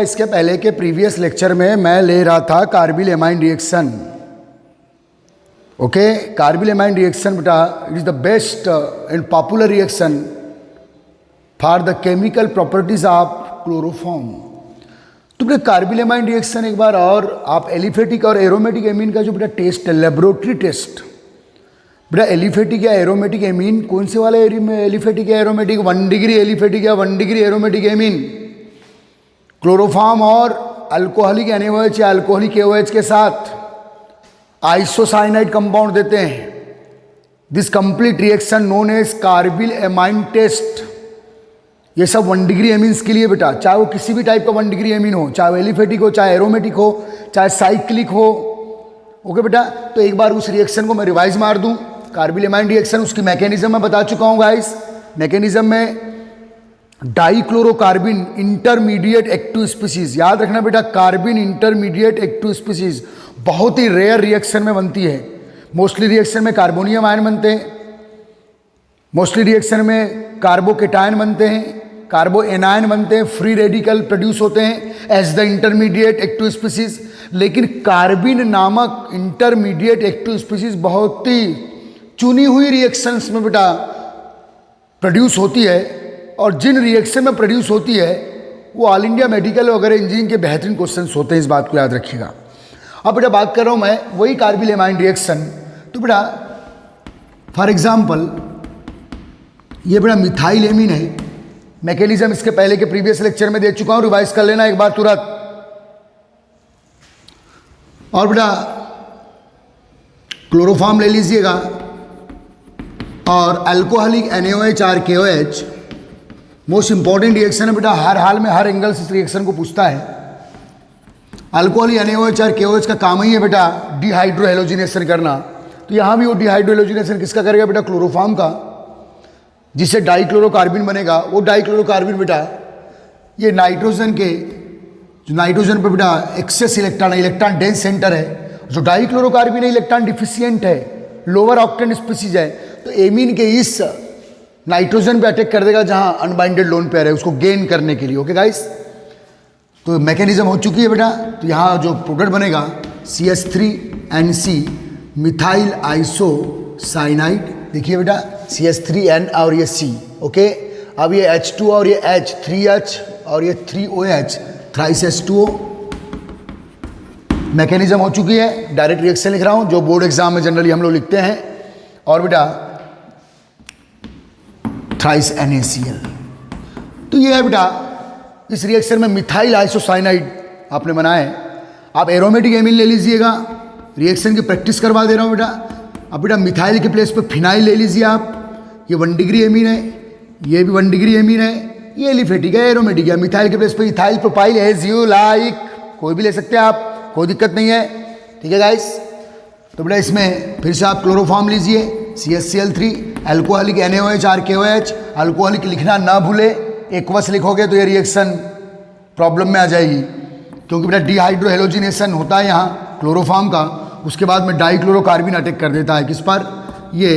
इसके पहले के प्रीवियस लेक्चर में मैं ले रहा था carbyl amine reaction. Okay, carbyl amine reaction बेटा it is the best and popular reaction for the chemical properties of chloroform. तो बेटा कार्बिल एमाइन रिएक्शन एक बार और आप एलिफेटिक और एरोमेटिक एमीन का जो बेटा टेस्ट है, लेबोरेटरी टेस्ट, बेटा एलिफेटिक या एरोमेटिक एमीन कौन से वाला एलिफेटिक या एरोमेटिक, 1 डिग्री एलिफेटिक या 1 डिग्री एरोमेटिक एमीन क्लोरोफॉर्म और अल्कोहलिक NaOH या अल्कोहलिक KOH के साथ आइसोसाइनाइड कंपाउंड देते हैं। This complete reaction known as carbylamine test. ये सब 1 डिग्री एमीन्स के लिए बेटा, चाहे वो किसी भी टाइप का 1 डिग्री एमीन हो, चाहे वो एलिफेटिक हो, चाहे एरोमेटिक हो, चाहे साइक्लिक हो। ओके बेटा, तो एक बार उस रिएक्शन को मैं रिवाइज मार दूं। कार्बिल एमाइन रिएक्शन, उसकी मैकेनिज्म मैं बता चुका हूं गाइस। मैकेनिज्म में डाइक्लोरोकार्बिन इंटरमीडिएट एक्टिव स्पीसीज, याद रखना बेटा, कार्बिन इंटरमीडिएट एक्टिव स्पीसीज बहुत ही रेयर रिएक्शन में बनती है। मोस्टली रिएक्शन में कार्बोनियम आयन बनते हैं, मोस्टली रिएक्शन में कार्बोकेटायन बनते हैं, कार्बो एनायन बनते हैं, फ्री रेडिकल प्रोड्यूस होते हैं as the intermediate active species. लेकिन कार्बिन नामक इंटरमीडिएट एक्टिव स्पीसीज बहुत ही चुनी हुई रिएक्शंस में बेटा प्रोड्यूस होती है, और जिन रिएक्शन में प्रोड्यूस होती है वो ऑल इंडिया मेडिकल वगैरह इंजीनियरिंग के बेहतरीन क्वेश्चंस होते हैं, इस बात को याद रखिएगा। अब बेटा बात कर रहा हूँ मैं वही कार्बिल एमाइन रिएक्शन। तो बेटा फॉर एग्जांपल ये बेटा मिथाइल एमीन है। मैकेनिज्म इसके पहले के प्रीवियस लेक्चर में दे चुका हूँ, रिवाइज कर लेना एक बार तुरंत। और बेटा क्लोरोफॉर्म ले लीजिएगा और अल्कोहलिक NaOH और KOH मोस्ट इंपॉर्टेंट रिएक्शन है बेटा, हर हाल में हर एंगल से इस रिएक्शन को पूछता है। अल्कोहलिक NaOH और KOH का काम ही है बेटा डिहाइड्रो हेलोजिनेशन करना। तो यहाँ भी वो डिहाइड्रो हेलोजिनेशन किसका करेगा बेटा, क्लोरोफॉर्म का, जिससे डाइक्लोरोकार्बिन बनेगा। वो डाइक्लोरोकार्बिन बेटा ये नाइट्रोजन के, जो नाइट्रोजन पे बेटा एक्सेस इलेक्ट्रॉन है, इलेक्ट्रॉन डेंस सेंटर है। जो डाइक्लोरोकार्बिन है इलेक्ट्रॉन डिफिशियंट है, लोअर ऑक्टेन स्पीसीज है। तो एमीन के इस नाइट्रोजन पे अटैक कर देगा जहां अनबाइंडेड लोन पेयर है, उसको गेन करने के लिए। ओके गाइस, तो मैकेनिज्म हो चुकी है बेटा। तो यहाँ जो प्रोडक्ट बनेगा CH3NC मिथाइल आइसोसाइनाइड, देखिए बेटा CH3N और ये C। ओके, अब ये H2 और ये H, 3H और ये 3OH, थ्राइस H2O। मैकेनिज्म हो चुकी है, डायरेक्ट रिएक्शन लिख रहा हूँ जो बोर्ड एग्जाम में जनरली हम लोग लिखते हैं। और बेटा थ्राइस NaCl। तो ये है बेटा इस रिएक्शन में मिथाइल आइसोसाइनाइड आपने बनाया है। आप एरोमेटिक एमीन ले लीजिएगा, रिएक्शन की प्रैक्टिस करवा दे रहा हूँ बेटा। अब बेटा मिथाइल के प्लेस पे फिनाइल ले लीजिए आप। ये 1 डिग्री एमीन है, ये भी 1 डिग्री एमीन है, ये एलिफेटिक है, एरोमेटिक है। मिथाइल के प्लेस पे ethyl propyl as you like, कोई भी ले सकते हैं आप, कोई दिक्कत नहीं है। ठीक है गाइस, तो बेटा इसमें फिर से आप क्लोरोफॉर्म लीजिए CHCl3, अल्कोहलिक NaOH और KOH। अल्कोहलिक लिखना ना भूले, एक्वस लिखोगे तो ये रिएक्शन प्रॉब्लम में आ जाएगी, क्योंकि बेटा डिहाइड्रो हेलोजिनेशन होता है यहाँ क्लोरोफॉर्म का। उसके बाद में डाइक्लोरोकार्बिन अटैक कर देता है किस पर, ये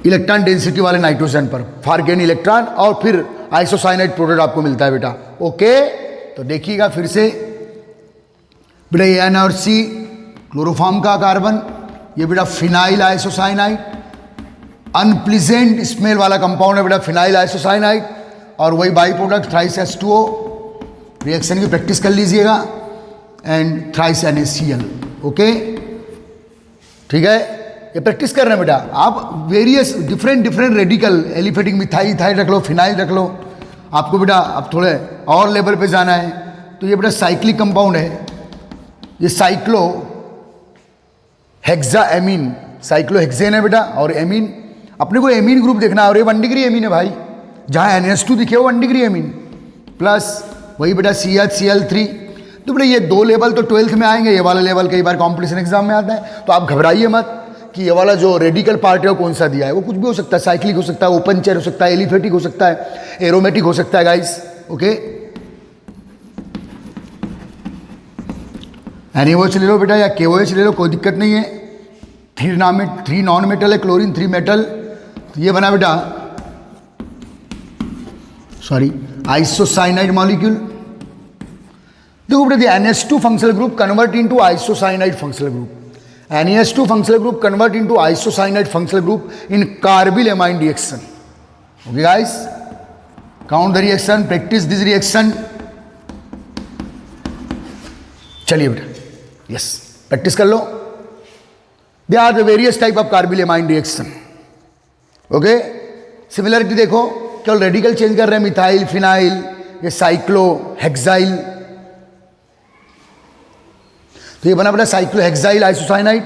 इलेक्ट्रॉन डेंसिटी वाले नाइट्रोजन पर, फॉर गेन इलेक्ट्रॉन, और फिर आइसोसाइनाइड प्रोडक्ट आपको मिलता है बेटा। ओके, तो देखिएगा फिर से बेटा ये N और C क्लोरोफॉर्म का कार्बन, ये बेटा फिनाइल आइसोसाइनाइड, अनप्लीजेंट स्मेल वाला कंपाउंड है बेटा फिनाइल आइसोसाइनाइड, और वही by product thrice H2O। Reaction की प्रैक्टिस कर लीजिएगा, एंड थ्राइस NaCl। ओके, ठीक है, ये प्रैक्टिस कर रहे हैं बेटा आप। Various different radical, aliphatic methyl ethyl रख लो, फिनाइल रख लो। आपको बेटा अब थोड़े और लेवल पे जाना है, तो ये बेटा साइक्लिक कंपाउंड है, ये साइक्लो हेक्साएमीन, साइक्लोहेक्सेन है बेटा। और एमीन, अपने को एमीन ग्रुप देखना है, और ये 1 डिग्री एमीन है भाई, जहाँ NH2 दिखे वो 1 डिग्री एमीन, प्लस वही बेटा CHCl3। तो बेटा ये 2 लेवल तो 12th में आएंगे, ये वाला लेवल कई बार कॉम्पिटिशन एग्जाम में आता है। तो आप घबराइए मत कि ये वाला जो रेडिकल पार्ट है वो कौन सा दिया है, वो कुछ भी हो सकता है, साइक्लिक हो सकता है, ओपन चेयर हो सकता है, एलिफेटिक हो सकता है, एरोमेटिक हो सकता है गाइस। ओके, NaOH ले लो बेटा या KOH ले लो, कोई दिक्कत नहीं है। 3 नॉन मेटल है, क्लोरीन 3 मेटल। तो ये बना बेटा आइसोसाइनाइड मॉलिक्यूल, देखो बेटा, the NH2 functional group convert into isocyanide functional group. NH2 functional group convert into isocyanide functional group in carbylamine reaction. Okay guys, count the reaction, practice this reaction. चलिए बेटा, yes, practice कर लो. There are the various type of carbylamine reaction. Okay, similarity देखो, केवल radical change कर रहे हैं, methyl, phenyl, ये cyclo hexyl. तो ये बना बेटा साइक्लोहेक्साइल आइसोसाइनाइड.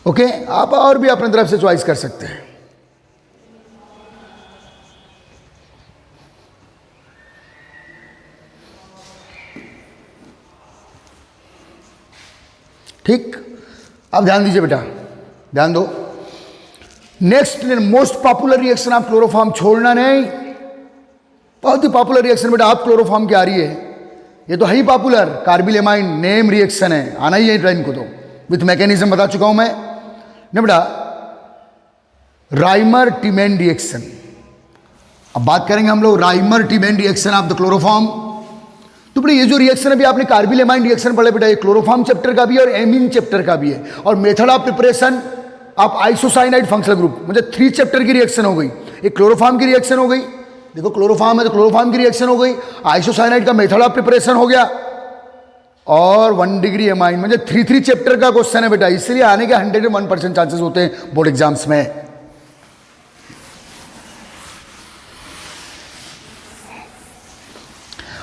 ओके, आप और भी अपनी तरफ से चॉइस कर सकते हैं. ठीक, अब ध्यान दीजिए बेटा, ध्यान दो. नेक्स्ट मोस्ट पॉपुलर रिएक्शन, आप क्लोरोफॉर्म छोड़ना नहीं. बहुत ही पॉपुलर रिएक्शन बेटा, आप क्लोरोफॉर्म की आ रही है. ये तो है ही पॉपुलर, कार्बिलेमाइन नेम रिएक्शन है, आना ही है ट्रेन को. तो विथ मैकेनिज्म बता चुका हूं मैं ना बेटा. राइमर टिमेन रिएक्शन, अब बात करेंगे हम लोग Reimer Tiemann reaction of the chloroform. तो बेटा ये जो रिएक्शन अभी आपने कार्बिलेमाइन रिएक्शन पढ़े बेटा, ये क्लोरोफॉर्म चैप्टर का भी है और एमीन चैप्टर का भी है. और मेथड ऑफ प्रिपरेशन आप आइसोसाइनाइड फंक्शनल ग्रुप, मतलब 3 चैप्टर की रिएक्शन हो गई. एक क्लोरोफॉर्म की रिएक्शन हो गई, देखो क्लोरोफॉर्म है तो क्लोरोफॉर्म की रिएक्शन हो गई. आइसोसाइनाइड का मेथड ऑफ प्रिपरेशन हो गया, और 1 डिग्री एमाइन, मतलब 3 चैप्टर का क्वेश्चन है बेटा. इसलिए आने के 101% चांसेस होते हैं बोर्ड एग्जाम्स में.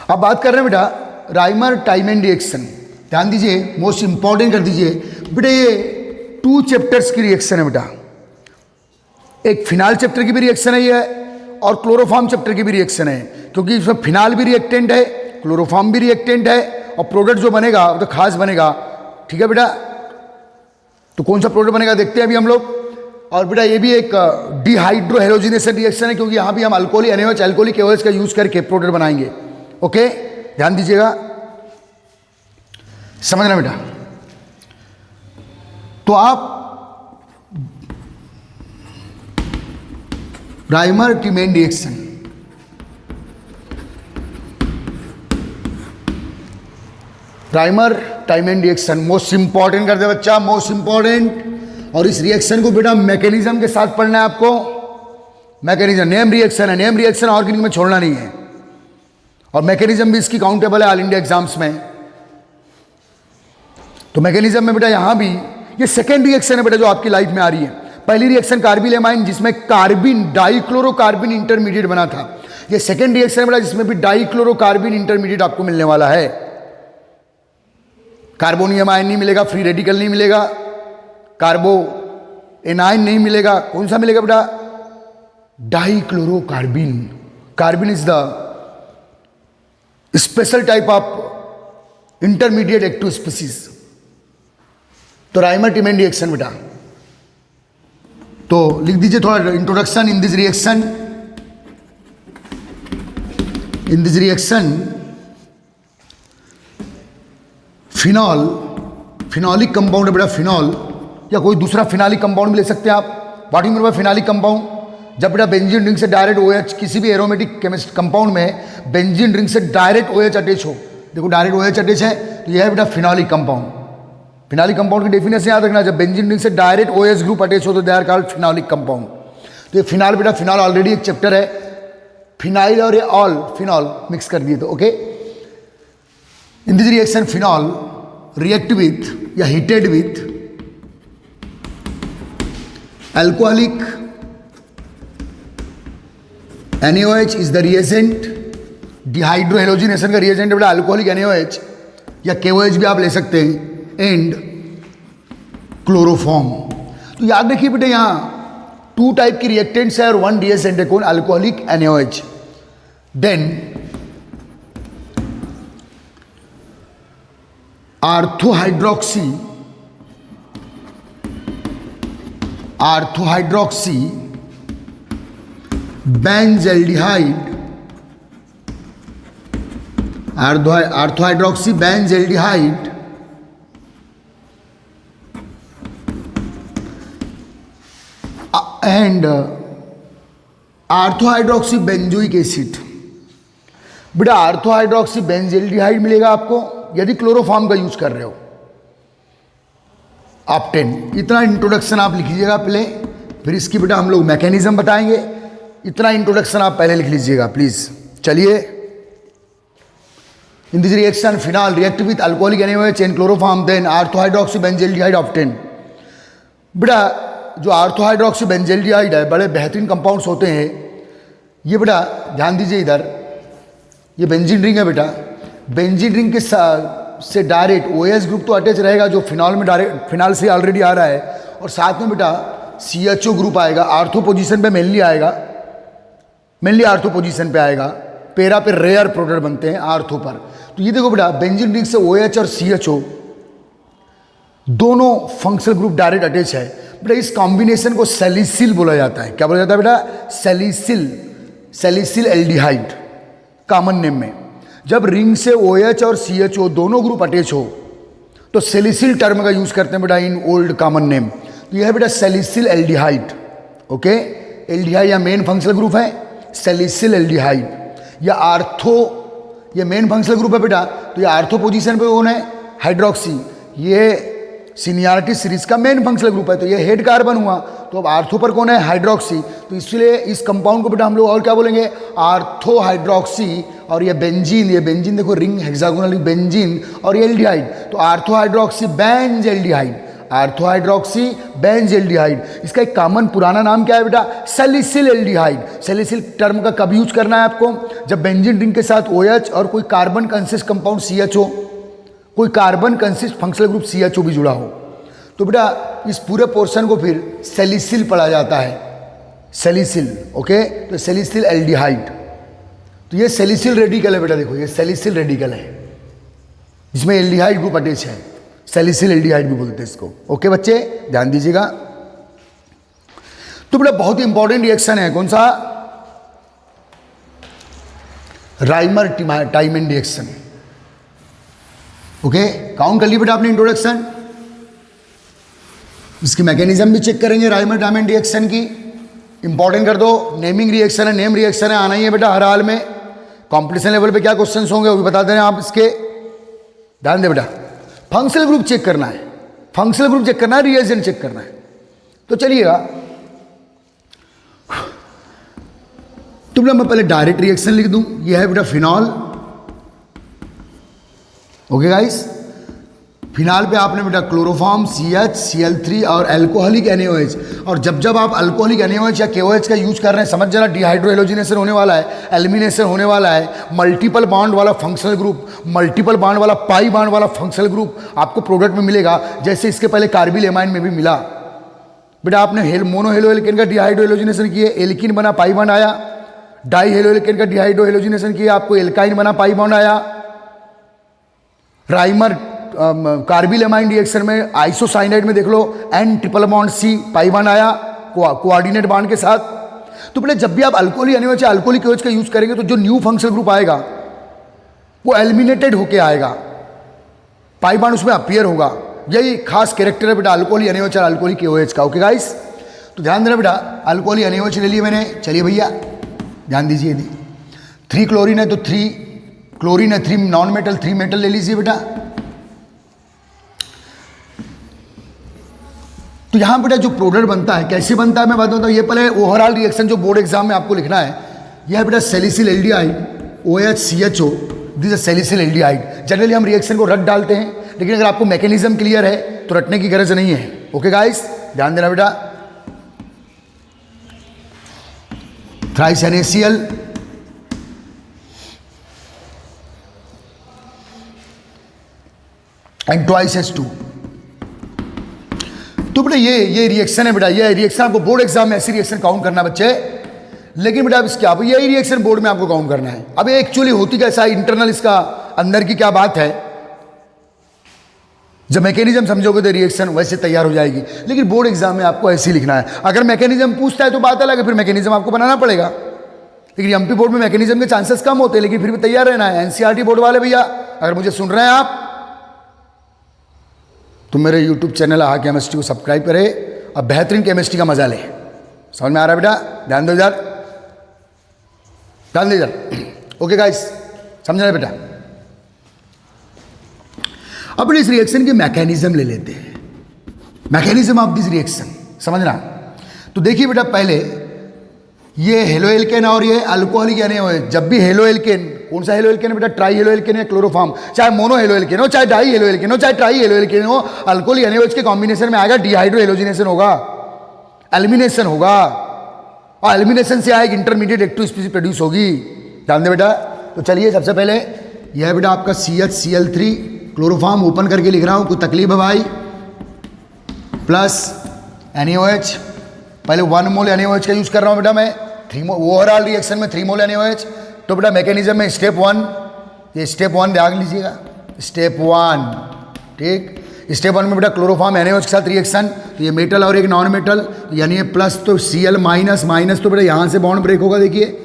अब बात कर रहे हैं बेटा राइमर टाइमेन रिएक्शन. ध्यान दीजिए, मोस्ट इंपॉर्टेंट कर दीजिए बेटा, ये 2 चैप्टर्स की रिएक्शन है बेटा. एक फिनाल चैप्टर की भी रिएक्शन है ये, और क्लोरोफॉर्म चैप्टर की भी रिएक्शन है. क्योंकि इसमें फिनाल भी रिएक्टेंट है, क्लोरोफॉर्म भी रिएक्टेंट है, और प्रोडक्ट जो बनेगा वो तो खास बनेगा. ठीक है बेटा, तो कौन सा प्रोडक्ट बनेगा देखते हैं अभी हम लोग. और बेटा ये भी एक डिहाइड्रो हेलोजिनेशन रिएक्शन है, क्योंकि यहाँ भी हम अल्कोहलिक NaOH अल्कोहलिक KOH का यूज करके प्रोडक्ट बनाएंगे. ओके, ध्यान दीजिएगा, समझना बेटा. तो आप Reimer Tiemann reaction, Reimer Tiemann reaction most important कर दे बच्चा, मोस्ट इंपॉर्टेंट. और इस रिएक्शन को बेटा मैकेनिज्म के साथ पढ़ना है आपको. मैकेनिज्म, नेम रिएक्शन है, नेम रिएक्शन ऑर्गेनिक में छोड़ना नहीं है. और मैकेनिज्म भी इसकी काउंटेबल है ऑल इंडिया एग्जाम्स में. तो मैकेनिज्म में बेटा यहां भी ये सेकेंड रिएक्शन है बेटा जो आपकी लाइफ में आ रही है. पहली रिएक्शन कार्बिलेमाइन, जिसमें कार्बिन डाइक्लोरोकार्बिन इंटरमीडिएट बना था. ये सेकेंड रिएक्शन है बेटा जिसमें भी डाइक्लोरोकार्बिन इंटरमीडिएट आपको मिलने वाला है. कार्बोनियम आयन नहीं मिलेगा, फ्री रेडिकल नहीं मिलेगा, कार्बो एनाइन नहीं मिलेगा. कौन सा मिलेगा बेटा? Dichlorocarbene. कार्बिन is the special type of intermediate active species. तो राइमर टिमेन रिएक्शन बेटा, तो लिख दीजिए थोड़ा introduction. In this reaction, in this reaction phenol, phenolic compound है बेटा. फिनॉल या कोई दूसरा फिनालिक कंपाउंड भी ले सकते हैं आप. What you mean by phenolic compound? जब बेटा बेंजीन रिंग से डायरेक्ट OH, किसी भी एरोमेटिक केमिस्ट कंपाउंड में बेंजीन रिंग से डायरेक्ट OH अटैच हो, देखो डायरेक्ट OH अटैच है, तो यह है बेटा फिनॉलिक कंपाउंड. फिनालिक कंपाउंड की डेफिनेशन याद रखना, जब बेंजीन रिंग से डायरेक्ट OH ग्रुप अटैच हो तो they are called phenolic compound. तो ये फिनाल बेटा, फिनॉल ऑलरेडी एक चैप्टर है. फिनाइल और ये ऑल फिनॉल मिक्स कर दिए तो okay. In this reaction phenol react with या heated with alcoholic NaOH is the reagent. Dehydrohalogenation का रिएजेंट है बेटा अल्कोहलिक NaOH, या KOH भी आप ले सकते हैं. And chloroform. तो याद रखिए बेटा यहाँ 2 टाइप की रिएक्टेंट्स है और 1 रिएजेंट है. कौन? Alcoholic NaOH. Then orthohydroxy, orthohydroxy benzaldehyde, orthohydroxy benzaldehyde and orthohydroxy benzoic acid. बेटा आर्थो हाइड्रोक्सी बेंजील्डिहाइड मिलेगा आपको यदि क्लोरोफॉर्म का यूज कर रहे हो। ऑप्टेन, इतना इंट्रोडक्शन आप लिख लीजिएगा पहले, फिर इसकी बेटा हम लोग मैकेनिज्म बताएंगे। इतना इंट्रोडक्शन आप पहले लिख लीजिएगा प्लीज। चलिए, in this reaction phenol react with alcoholic NaOH and chloroform then ortho hydroxy benzaldehyde obtain. बेटा जो आर्थो हाइड्रोक्सी बेंजील्डिहाइड है बड़े बेहतरीन कंपाउंड्स होते हैं ये। बेटा ध्यान दीजिए इधर, ये बेंजीन रिंग है बेटा। बेंजीन रिंग के से डायरेक्ट OH ग्रुप तो अटैच रहेगा जो फिनॉल में डायरेक्ट फिनॉल से ऑलरेडी आ रहा है, और साथ में बेटा CHO ग्रुप आएगा, आर्थो पोजीशन पे मेनली आएगा, मेनली आर्थो पोजीशन पे आएगा। पेरा पे रेयर प्रोडक्ट बनते हैं आर्थो पर। तो ये देखो बेटा बेंजीन रिंग से OH और CHO दोनों फंक्शनल ग्रुप डायरेक्ट अटैच है। बेटा इस कॉम्बिनेशन को सैलिसिल बोला जाता है। क्या बोला जाता है बेटा? Salicyl, salicyl aldehyde common name में। जब रिंग से OH और CHO दोनों ग्रुप अटैच हो तो सैलिसिल टर्म का यूज करते हैं बेटा इन ओल्ड कॉमन नेम। तो यह है बेटा सैलिसिल एल्डिहाइड। ओके, एल्डिहाइड या मेन फंक्शनल ग्रुप है सैलिसिल एल्डिहाइड, या आर्थो ये मेन फंक्शनल ग्रुप है बेटा। तो ये आर्थो पोजीशन पे कौन है? हाइड्रोक्सी। ये सीनियरिटी सीरीज का मेन फंक्शनल ग्रुप है, तो ये हेड कार्बन हुआ। तो अब आर्थो पर कौन है? हाइड्रोक्सी। तो इसलिए इस कंपाउंड को बेटा हम लोग और क्या बोलेंगे? Ortho hydroxy. और ये बेंजीन, ये बेंजीन देखो रिंग हेक्सागोनल बेंजीन, और ये एल्डिहाइड, तो ortho hydroxy Benz aldehyde, ortho hydroxy Benz aldehyde. इसका एक कॉमन पुराना नाम क्या है बेटा? Salicyl aldehyde. सैलिसिल टर्म का कब यूज करना है आपको? जब बेंजीन रिंग के साथ OH और कोई कार्बन कंसिस्ट कंपाउंड CHO, कोई carbon consist functional group CHO भी जुड़ा हो। तो बेटा इस पूरे पोर्शन को फिर सैलिसिल पढ़ा जाता है, सैलिसिल। ओके, तो सैलिसिल एल्डिहाइड। तो ये सैलिसिल रेडिकल है बेटा, देखो ये सैलिसिल रेडिकल है जिसमें एल्डिहाइड ग्रुप अटैच है, सैलिसिल एल्डिहाइड भी बोलते हैं इसको। ओके बच्चे ध्यान दीजिएगा। तो बेटा बहुत ही इंपॉर्टेंट रिएक्शन है, कौन सा? Rymer टाइमन reaction. ओके, काउंट कर ली बेटा आपने इंट्रोडक्शन। इसकी मैकेनिज्म भी चेक करेंगे राइमर टाइमन रिएक्शन की। इंपॉर्टेंट कर दो, नेमिंग रिएक्शन है, नेम रिएक्शन है, आना ही है बेटा हर हाल में। कॉम्पिटिशन लेवल पे क्या क्वेश्चंस होंगे वो भी बता दें आप इसके। ध्यान दे बेटा, फंक्शनल ग्रुप चेक करना है, फंक्शनल ग्रुप चेक करना है, रिएजेंट चेक करना है। तो चलिएगा, तो बेटा मैं पहले डायरेक्ट रिएक्शन लिख दूं। यह है बेटा फिनॉल। ओके गाइस, फिनाल पे आपने बेटा क्लोरोफॉर्म CH Cl3 और अल्कोहलिक NaOH। और जब जब आप अल्कोहलिक NaOH या KOH का यूज कर रहे हैं समझ जाना डिहाइड्रो हेलोजिनेशन होने वाला है, एलिमिनेशन होने वाला है। मल्टीपल बॉन्ड वाला फंक्शनल ग्रुप, मल्टीपल बॉन्ड वाला पाई बॉन्ड वाला फंक्शनल ग्रुप आपको प्रोडक्ट में मिलेगा, जैसे इसके पहले कार्बिल एमाइन में भी मिला। बेटा आपने मोनो हेलो एल्केन का डिहाइड्रो हेलोजिनेशन किए, एल्किन बना पाई बॉन्ड आया। डाई हेलो एल्केन का डिहाइड्रो हेलोजिनेशन किया, आपको एल्काइन बना पाई बॉन्ड आया। राइमर कार्बिल एमाइन रिएक्शन में आइसोसाइनाइड में देख लो N triple bond C pi bond आया कोऑर्डिनेट बॉन्ड के साथ। तो बेटा जब भी आप अल्कोहलिक NaOH अल्कोहलिक OH का यूज करेंगे तो जो न्यू फंक्शनल ग्रुप आएगा वो एलिमिनेटेड होके आएगा, पाई बॉन्ड उसमें अपीयर होगा। यही खास कैरेक्टर है बेटा अल्कोहलिक NaOH और अल्कोहलिक OH का। ओके गाइस, तो ध्यान देना बेटा, अल्कोहलिक NaOH ले लिए मैंने। चलिए भैया ध्यान दीजिए, यदि 3 क्लोरीन है तो 3 क्लोरीन है, 3 नॉन मेटल 3 मेटल ले लीजिए बेटा। तो यहाँ बेटा जो प्रोडक्ट बनता है कैसे बनता है मैं बात बताता हूँ। ये पहले ओवरऑल रिएक्शन जो बोर्ड एग्जाम में आपको लिखना है, यह है बेटा salicyl aldehyde OH CHO, this is salicyl aldehyde. Generally हम रिएक्शन को रट डालते हैं, लेकिन अगर आपको मैकेनिज्म क्लियर है तो रटने की गरज नहीं है। ओके गाइस ध्यान देना बेटा। Thrice NaCl and twice H2। तो बेटा ये रिएक्शन है बेटा, ये रिएक्शन आपको बोर्ड एग्जाम में ऐसी रिएक्शन काउंट करना बच्चे। लेकिन बेटा अब इसके आप यही रिएक्शन बोर्ड में आपको काउंट करना है। अब एक्चुअली होती कैसा, इंटरनल इसका अंदर की क्या बात है, जब मैकेनिज्म समझोगे तो रिएक्शन वैसे तैयार हो जाएगी। लेकिन बोर्ड एग्जाम में आपको ऐसे ही लिखना है। अगर मैकेनिज्म पूछता है तो बात अलग है, फिर मैकेनिज्म आपको बनाना पड़ेगा। लेकिन एमपी बोर्ड में मैकेनिज्म के चांसेस कम होते हैं, लेकिन फिर भी तैयार रहना है। एनसीईआरटी बोर्ड वाले भैया अगर मुझे सुन रहे हैं आप, तो मेरे यूट्यूब चैनल आहा केमिस्ट्री को सब्सक्राइब करें और बेहतरीन केमिस्ट्री का मजा ले। समझ में आ रहा है बेटा? ध्यान दो इधर, ध्यान दो इधर। ओके गाइस, समझ रहे बेटा? अब इस रिएक्शन के मैकेनिज्म ले लेते हैं, मैकेनिज्म ऑफ दिस रिएक्शन समझना। तो देखिए बेटा, पहले ये हेलो एल्केन और ये अल्कोहलिक एनएओएच, जब भी हेलो एल्केन, कौन सा हेलो एल्केन है बेटा? ट्राई हेलो एल्केन है, क्लोरोफॉर्म, चाहे मोनो हेलो एल्केन हो, चाहे डाई हेलो एल्केन हो, चाहे ट्राई हेलो एल्केन हो, अल्कोहलिक एनएओएच के कॉम्बिनेशन में आएगा डिहाइड्रो हेलोजिनेशन होगा, एलिमिनेशन होगा, और एलिमिनेशन से आएगा इंटरमीडिएट एक्टिव स्पीसीज प्रोड्यूस होगी। ध्यान दे बेटा। तो चलिए सबसे पहले यह है बेटा आपका CH Cl3 क्लोरोफॉर्म, ओपन करके लिख रहा हूं, कोई तकलीफ है भाई? प्लस NaOH, पहले 1 मोल NaOH का यूज कर रहा हूं बेटा मैं, 3 मोल ओवरऑल रिएक्शन में 3 मोल NaOH। तो बेटा मैकेनिज्म में स्टेप 1, ये स्टेप 1 ध्यान लीजिएगा, स्टेप 1, ठीक। स्टेप 1 में बेटा क्लोरोफॉर्म NaOH के साथ रिएक्शन, तो ये मेटल और एक नॉन मेटल, यानी ये प्लस तो Cl माइनस, माइनस तो बेटा यहाँ से बॉन्ड ब्रेक होगा, देखिए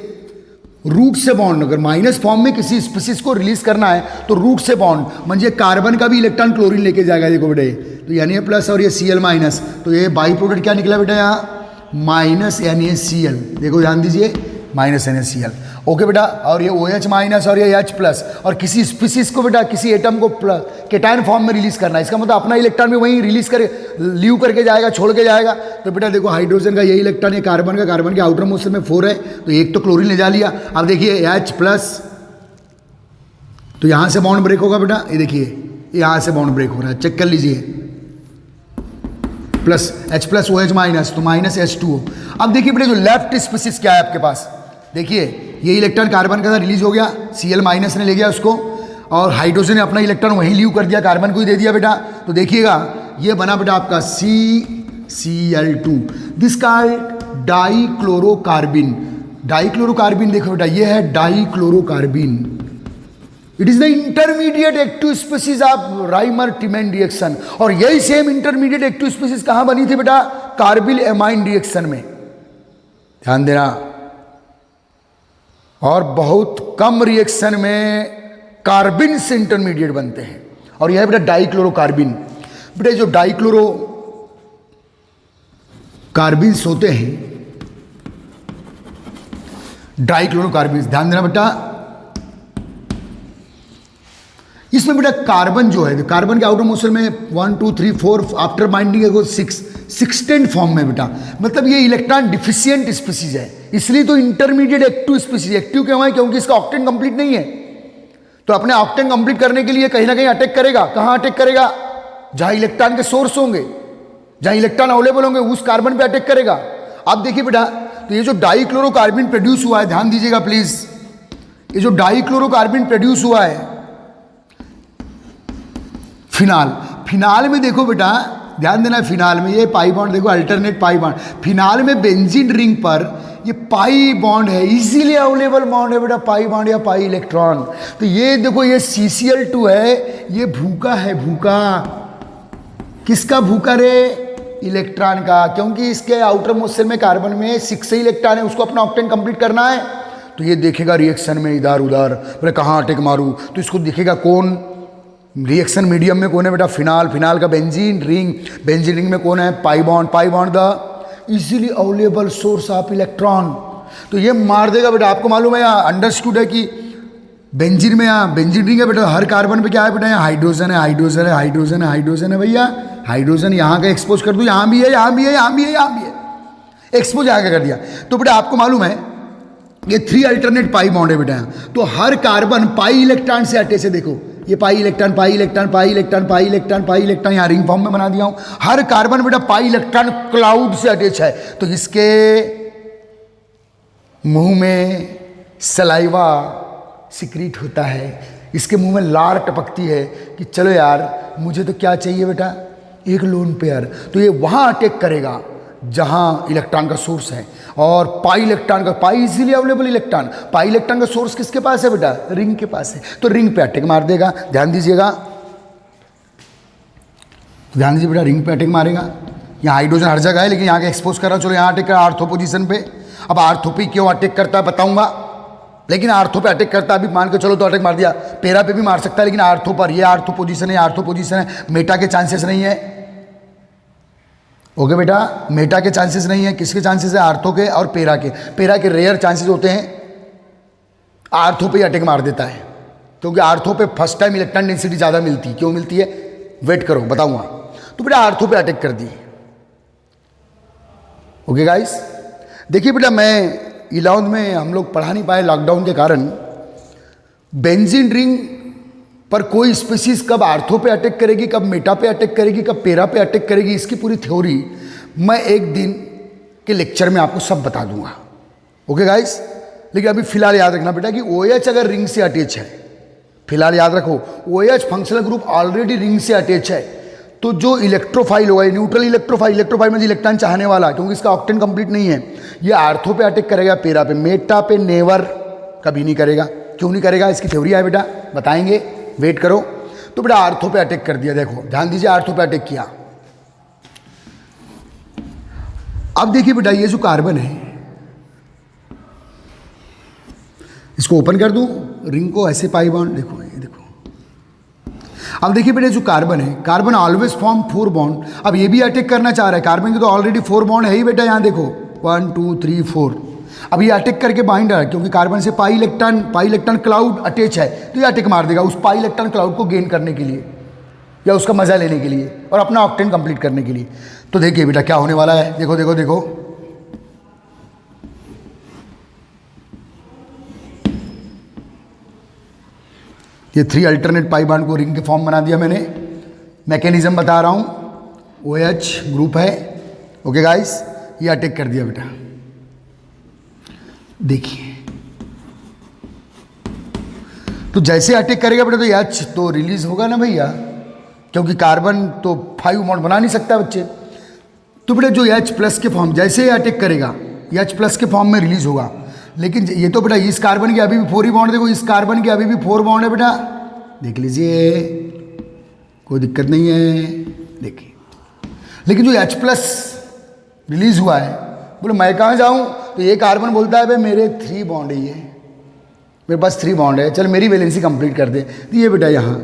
रूट से बॉन्ड, अगर माइनस फॉर्म में किसी स्पीसीज को रिलीज करना है तो रूट से बॉन्ड, म्हणजे कार्बन का भी इलेक्ट्रॉन क्लोरीन लेके जाएगा, देखो बेटा, तो यानी प्लस और ये Cl माइनस, तो ये बाई प्रोडक्ट क्या निकला बेटा यहाँ माइनस NaCl, देखो ध्यान दीजिए माइनस NaCl, ओके बेटा। और ये OH माइनस और ये H प्लस, और किसी स्पीसीज को बेटा किसी एटम को केटायन फॉर्म में रिलीज करना है, इसका मतलब अपना इलेक्ट्रॉन भी वहीं रिलीज कर लीव करके जाएगा, छोड़ के जाएगा। तो बेटा देखो हाइड्रोजन का यही इलेक्ट्रॉन है कार्बन का, कार्बन के आउटर मोस्ट में 4 है, तो एक तो क्लोरीन ले जा लिया। अब देखिए H प्लस, तो यहाँ से बॉन्ड ब्रेक होगा बेटा, ये देखिए यहाँ से बॉन्ड ब्रेक हो रहा है, चेक कर लीजिए, plus H plus OH minus, तो माइनस H2O। अब देखिए बेटा जो लेफ्ट स्पीसीज क्या है आपके पास, देखिए ये इलेक्ट्रॉन कार्बन का रिलीज हो गया, Cl माइनस ने ले गया उसको, और हाइड्रोजन ने अपना इलेक्ट्रॉन वहीं लीव कर दिया, कार्बन को ही दे दिया बेटा। तो देखिएगा ये बना बेटा आपका CCl2, this called dichlorocarbene. Dichlorocarbene देखो बेटा, ये है dichlorocarbene, it is the intermediate active species of Reimer Tiemann reaction. और यही सेम इंटरमीडिएट एक्टिव स्पीसीज कहां बनी थी बेटा? कार्बिल एमाइन रिएक्शन में, ध्यान देना। और बहुत कम रिएक्शन में कार्बिन से इंटरमीडिएट बनते हैं, और यह बेटा डाइक्लोरोकार्बिन। बेटा जो डाइक्लोरो कार्बिन्स होते हैं, डाइक्लोरोकार्बिन्स, ध्यान देना बेटा, इसमें बेटा कार्बन जो है, कार्बन के आउटर मोस्ट में 1 2 3 4 आफ्टर बाइंडिंग है 6 सिक्सटेंट फॉर्म में बेटा, मतलब ये इलेक्ट्रॉन डिफिशियंट स्पीसीज है, इसलिए तो इंटरमीडिएट एक्टिव स्पीसीज। एक्टिव क्यों है? क्योंकि इसका ऑक्टेन कंप्लीट नहीं है, तो अपने ऑक्टेन कंप्लीट करने के लिए कहीं ना कहीं अटैक करेगा। कहां अटैक करेगा? जहां इलेक्ट्रॉन के सोर्स होंगे, जहां इलेक्ट्रॉन अवेलेबल होंगे, उस कार्बन पे अटैक करेगा। अब देखिए बेटा, तो ये जो डाइक्लोरोकार्बिन प्रोड्यूस हुआ है, ध्यान दीजिएगा प्लीज, ये जो डाइक्लोरोकार्बिन प्रोड्यूस हुआ है फिनाल, फिनाल में देखो बेटा, ध्यान देना, फिनाल में ये पाई बॉन्ड देखो, अल्टरनेट पाई बॉन्ड, फिनाल में बेंजीन रिंग पर ये पाई बॉन्ड है, इजीली अवेलेबल बॉन्ड है बेटा, पाई बॉन्ड या पाई इलेक्ट्रॉन। तो ये देखो ये CCl2 है, ये भूखा है, भूखा, किसका भूखा रे? इलेक्ट्रॉन का, क्योंकि इसके आउटर मोस्ट में कार्बन में 6 इलेक्ट्रॉन है, उसको अपना ऑक्टेन कंप्लीट करना है। तो ये देखेगा रिएक्शन में इधर उधर, बोले कहाँ अटैक मारूं, तो इसको दिखेगा कौन रिएक्शन मीडियम में कौन है बेटा? फिनाल, फिनाल का बेंजीन रिंग, बेंजीन रिंग में कौन है? Pi bond, pi bond the easily available source of electron. तो ये मार देगा बेटा, आपको मालूम है यहाँ अंडरस्टूड है कि बेंजीन में, यहाँ बेंजीन रिंग है बेटा, हर कार्बन पे क्या है बेटा? यहाँ हाइड्रोजन है, हाइड्रोजन है, हाइड्रोजन है, हाइड्रोजन है भैया, हाइड्रोजन यहाँ का एक्सपोज कर दूँ, यहाँ भी है, यहाँ भी है, यहाँ भी है, यहाँ भी है, एक्सपोज यहाँ का कर दिया। तो बेटा आपको मालूम है ये 3 अल्टरनेट पाई बॉन्ड है बेटा यहाँ, तो हर कार्बन पाई इलेक्ट्रॉन से अटैच है, देखो ये pi electron, pi electron, pi electron, pi electron, pi electron, यहाँ रिंग फॉर्म में बना दिया हूँ। हर कार्बन बेटा पाई इलेक्ट्रॉन क्लाउड से अटैच है, तो इसके मुंह में सलाइवा सिक्रीट होता है, इसके मुंह में लार टपकती है कि चलो यार मुझे तो क्या चाहिए बेटा? एक लोन पेयर। तो ये वहाँ अटैक करेगा जहाँ इलेक्ट्रॉन का सोर्स है, और पाई इलेक्ट्रॉन का, pi easily available electron, pi electron का सोर्स किसके पास है बेटा? रिंग के पास है, तो रिंग पे अटैक मार देगा। ध्यान दीजिएगा, ध्यान दीजिए बेटा, रिंग पे अटैक मारेगा। यहाँ हाइड्रोजन हर जगह है, लेकिन यहाँ का एक्सपोज कर रहा हूँ, चलो यहाँ अटैक कर आर्थो पोजीशन पे। अब आर्थो पे क्यों अटैक करता है बताऊंगा, लेकिन आर्थो पे अटैक करता है, अभी मान के चलो तो अटैक मार दिया, पेरा पे भी मार सकता है, लेकिन आर्थो पर, ये आर्थो पोजीशन है, आर्थो पोजीशन है, मेटा के चांसेस नहीं है। ओके बेटा, मेटा के चांसेस नहीं है, किसके चांसेस है? आर्थो के और पेरा के। पेरा के रेयर चांसेस होते हैं, आर्थो पे अटैक मार देता है। क्योंकि आर्थो पे फर्स्ट टाइम इलेक्ट्रॉन डेंसिटी ज़्यादा मिलती है। क्यों मिलती है, वेट करो बताऊंगा। तो बेटा आर्थो पे अटैक कर दी। ओके गाइस, देखिए बेटा मैं 11th में हम लोग पढ़ा नहीं पाए लॉकडाउन के कारण। बेंजीन रिंग पर कोई स्पीसीज कब आर्थो पे अटैक करेगी, कब मेटा पे अटैक करेगी, कब पेरा पे अटैक करेगी, इसकी पूरी थ्योरी मैं एक दिन के लेक्चर में आपको सब बता दूंगा। ओके गाइस, लेकिन अभी फिलहाल याद रखना बेटा कि OH अगर रिंग से अटैच है, फिलहाल याद रखो OH functional group already ring से अटैच है, तो जो इलेक्ट्रोफाइल होगा, न्यूट्रल इलेक्ट्रोफाइल, इलेक्ट्रोफाइल में इलेक्ट्रॉन चाहने वाला, क्योंकि इसका ऑक्टेन कंप्लीट नहीं है, ये आर्थो पे अटैक करेगा, पेरा पे, मेटा पे नेवर कभी नहीं करेगा। क्यों नहीं करेगा, इसकी थ्योरी है बेटा, बताएंगे, वेट करो। तो बेटा आर्थो पे अटैक कर दिया, देखो ध्यान दीजिए, आर्थो पे अटैक किया। अब देखिए बेटा ये जो कार्बन है, इसको ओपन कर दूं, रिंग को ऐसे पाई बॉन्ड, देखो ये देखो। अब देखिए बेटा जो कार्बन है, कार्बन ऑलवेज फॉर्म 4 बॉन्ड। अब ये भी अटैक करना चाह रहा है, कार्बन के तो ऑलरेडी 4 बॉन्ड है ही बेटा, यहाँ देखो 1 2 3 4। अब ये अटैक करके बाइंड है, क्योंकि कार्बन से पाई इलेक्ट्रॉन क्लाउड अटैच है, तो ये अटैक मार देगा उस पाई इलेक्ट्रॉन क्लाउड को गेन करने के लिए या उसका मजा लेने के लिए और अपना ऑक्टेन कंप्लीट करने के लिए। तो देखिए बेटा क्या होने वाला है, देखो देखो देखो, ये 3 अल्टरनेट पाई बॉन्ड को रिंग के फॉर्म बना दिया मैंने। मैकेनिज्म बता रहा हूं, OH ग्रुप है। ओके गाइस, ये अटैक कर दिया बेटा, देखिए। तो जैसे अटैक करेगा बेटा तो H तो रिलीज होगा ना भैया, क्योंकि कार्बन तो 5 बॉन्ड बना नहीं सकता बच्चे। तो बेटा जो H प्लस के फॉर्म, जैसे ही अटैक करेगा H प्लस के फॉर्म में रिलीज होगा। लेकिन ये तो बेटा इस कार्बन के अभी भी 4 ही बॉन्ड, देखो इस कार्बन के अभी भी 4 बॉन्ड है बेटा, देख लीजिए, कोई दिक्कत नहीं है, देखिए। लेकिन जो H प्लस रिलीज हुआ है, बोले मैं कहाँ जाऊँ, तो ये कार्बन बोलता है भाई मेरे 3 बॉन्ड है, ये मेरे पास 3 बॉन्ड है, चल मेरी वैलेंसी कंप्लीट कर दे। तो ये बेटा यहाँ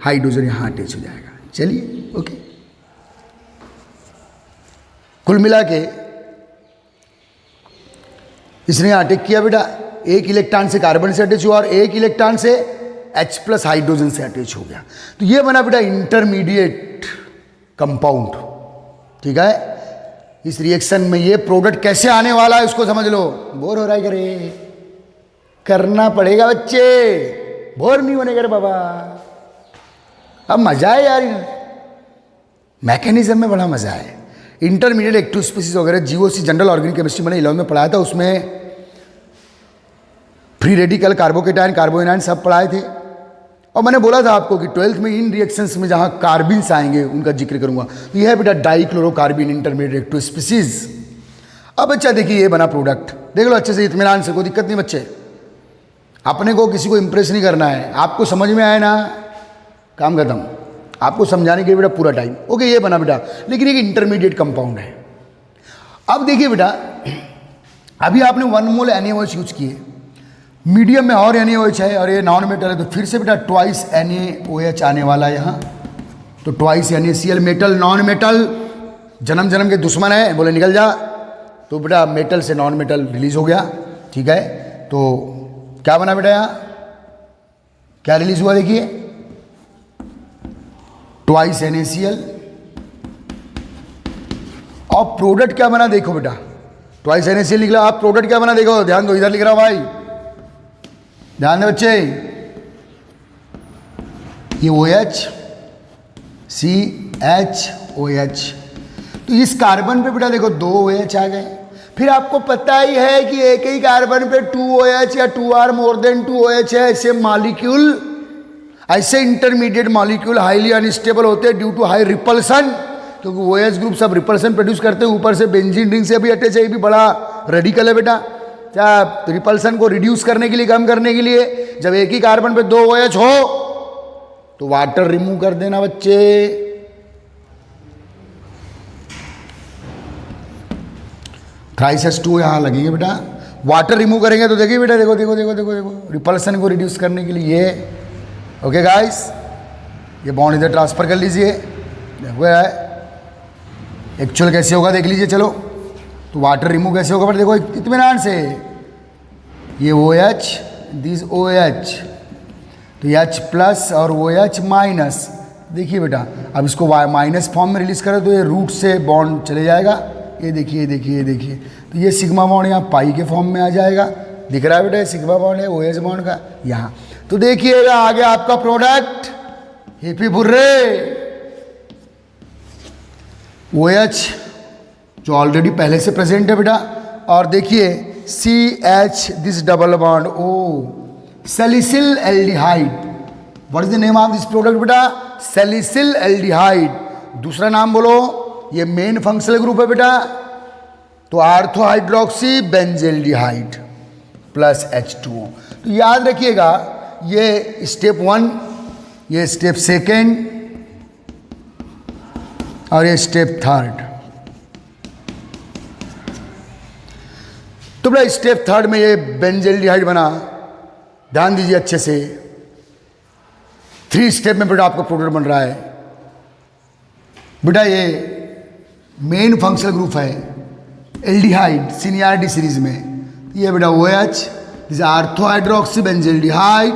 हाइड्रोजन यहाँ अटैच हो जाएगा। चलिए ओके, कुल मिला के इसने अटैक किया बेटा, एक इलेक्ट्रॉन से कार्बन से अटैच हुआ और एक इलेक्ट्रॉन से H प्लस हाइड्रोजन से अटैच हो गया। तो ये बना बेटा इंटरमीडिएट कंपाउंड। ठीक है, इस रिएक्शन में ये प्रोडक्ट कैसे आने वाला है उसको समझ लो। बोर हो रहा है करे, करना पड़ेगा बच्चे, बोर नहीं होने करे बाबा। अब मजा है यार, मैकेनिज्म में बड़ा मजा है। इंटरमीडिएट एक्टिव स्पीसीज वगैरह GOC जनरल ऑर्गेनिक केमिस्ट्री मैंने 11 में पढ़ाया था, उसमें फ्री रेडिकल, कार्बोकेटायन, कार्बोएनायन सब पढ़ाए थे। और मैंने बोला था आपको कि 12th में इन रिएक्शंस में जहां कार्बिन्स आएंगे उनका जिक्र करूंगा। तो यह है बेटा डाइक्लोरोकार्बिन इंटरमीडिएट एक्टिव स्पीसीज। अब बच्चा देखिए ये बना प्रोडक्ट, देख लो अच्छे से इत्मीनान से, कोई दिक्कत नहीं बच्चे। अपने को किसी को इंप्रेस नहीं करना है, आपको समझ में आए ना काम खत्म, आपको समझाने के लिए बेटा पूरा टाइम। ओके, ये बना बेटा, लेकिन एक इंटरमीडिएट कंपाउंड है। अब देखिए बेटा, अभी आपने 1 मोल NaOH यूज किए, मीडियम में और NaOH है और ये नॉन मेटल है, तो फिर से बेटा ट्वाइस NaOH आने वाला है यहाँ। तो twice NaCl, metal non metal जन्म जन्म के दुश्मन है, बोले निकल जा। तो बेटा मेटल से नॉन मेटल रिलीज हो गया। ठीक है, तो क्या बना बेटा, यहाँ क्या रिलीज हुआ देखिए, ट्वाइस NaCl। और प्रोडक्ट क्या बना देखो बेटा, ट्वाइस NaCl निकला। आप प्रोडक्ट क्या बना देखो, ध्यान दो, इधर लिख रहा हूं भाई, ध्यान दे बच्चे। ये OH CHOH, तो इस कार्बन पे बेटा देखो 2 OH आ गए। फिर आपको पता ही है कि एक ही कार्बन पे 2 OH या 2 or मोर देन 2 OH है। ऐसे मॉलिक्यूल, ऐसे इंटरमीडिएट मॉलिक्यूल हाईली अनस्टेबल होते हैं ड्यू टू हाई रिपल्सन, क्योंकि OH ग्रुप सब रिपल्सन प्रोड्यूस करते हैं। ऊपर से बेंजीन रिंग से भी अटैच है, ये भी बड़ा रेडिकल है बेटा। क्या रिपल्सन को रिड्यूस करने के लिए, कम करने के लिए, जब एक ही कार्बन पे 2 OH हो तो वाटर रिमूव कर देना बच्चे। थ्राइस2 यहाँ लगेंगे बेटा, वाटर रिमूव करेंगे तो देखिए बेटा, देखो देखो देखो देखो देखो, रिपल्सन को रिड्यूस करने के लिए। ओके गाइस, ये बॉन्ड इधर ट्रांसफर कर लीजिए, देखो है एक्चुअल कैसे होगा देख लीजिए। चलो, तो वाटर रिमूव कैसे होगा, पर देखो इत्मीनान से, ये OH दिस OH, तो H प्लस और वो H माइनस। देखिए बेटा, अब इसको माइनस फॉर्म में रिलीज करें तो ये रूट से बॉन्ड चले जाएगा। ये देखिए ये देखिए ये देखिए, तो ये सिग्मा बॉन्ड यहाँ पाई के फॉर्म में आ जाएगा। दिख रहा है बेटा, सिग्मा बॉन्ड है ओ एच बॉन्ड का यहाँ। तो देखिएगा आगे आपका प्रोडक्ट हिपी बुर्रे ओ एच जो ऑलरेडी पहले से प्रेजेंट है बेटा। और देखिए C H this double bond O salicyl aldehyde. What is the name of this product बेटा? Salicyl aldehyde. दूसरा नाम बोलो, ये मेन फंक्शनल ग्रुप है बेटा, तो ortho hydroxy benzaldehyde plus H2O। तो याद रखिएगा ये स्टेप 1, ये स्टेप 2 और ये स्टेप 3। तो बेटा स्टेप 3 में ये बेंजेल्डिहाइड बना, ध्यान दीजिए अच्छे से। 3 स्टेप में बेटा आपका प्रोडक्ट बन रहा है। बेटा ये मेन फंक्शनल ग्रुप है एल्डिहाइड सीनियरिटी सीरीज में। ये बेटा OH this ortho hydroxy benzaldehyde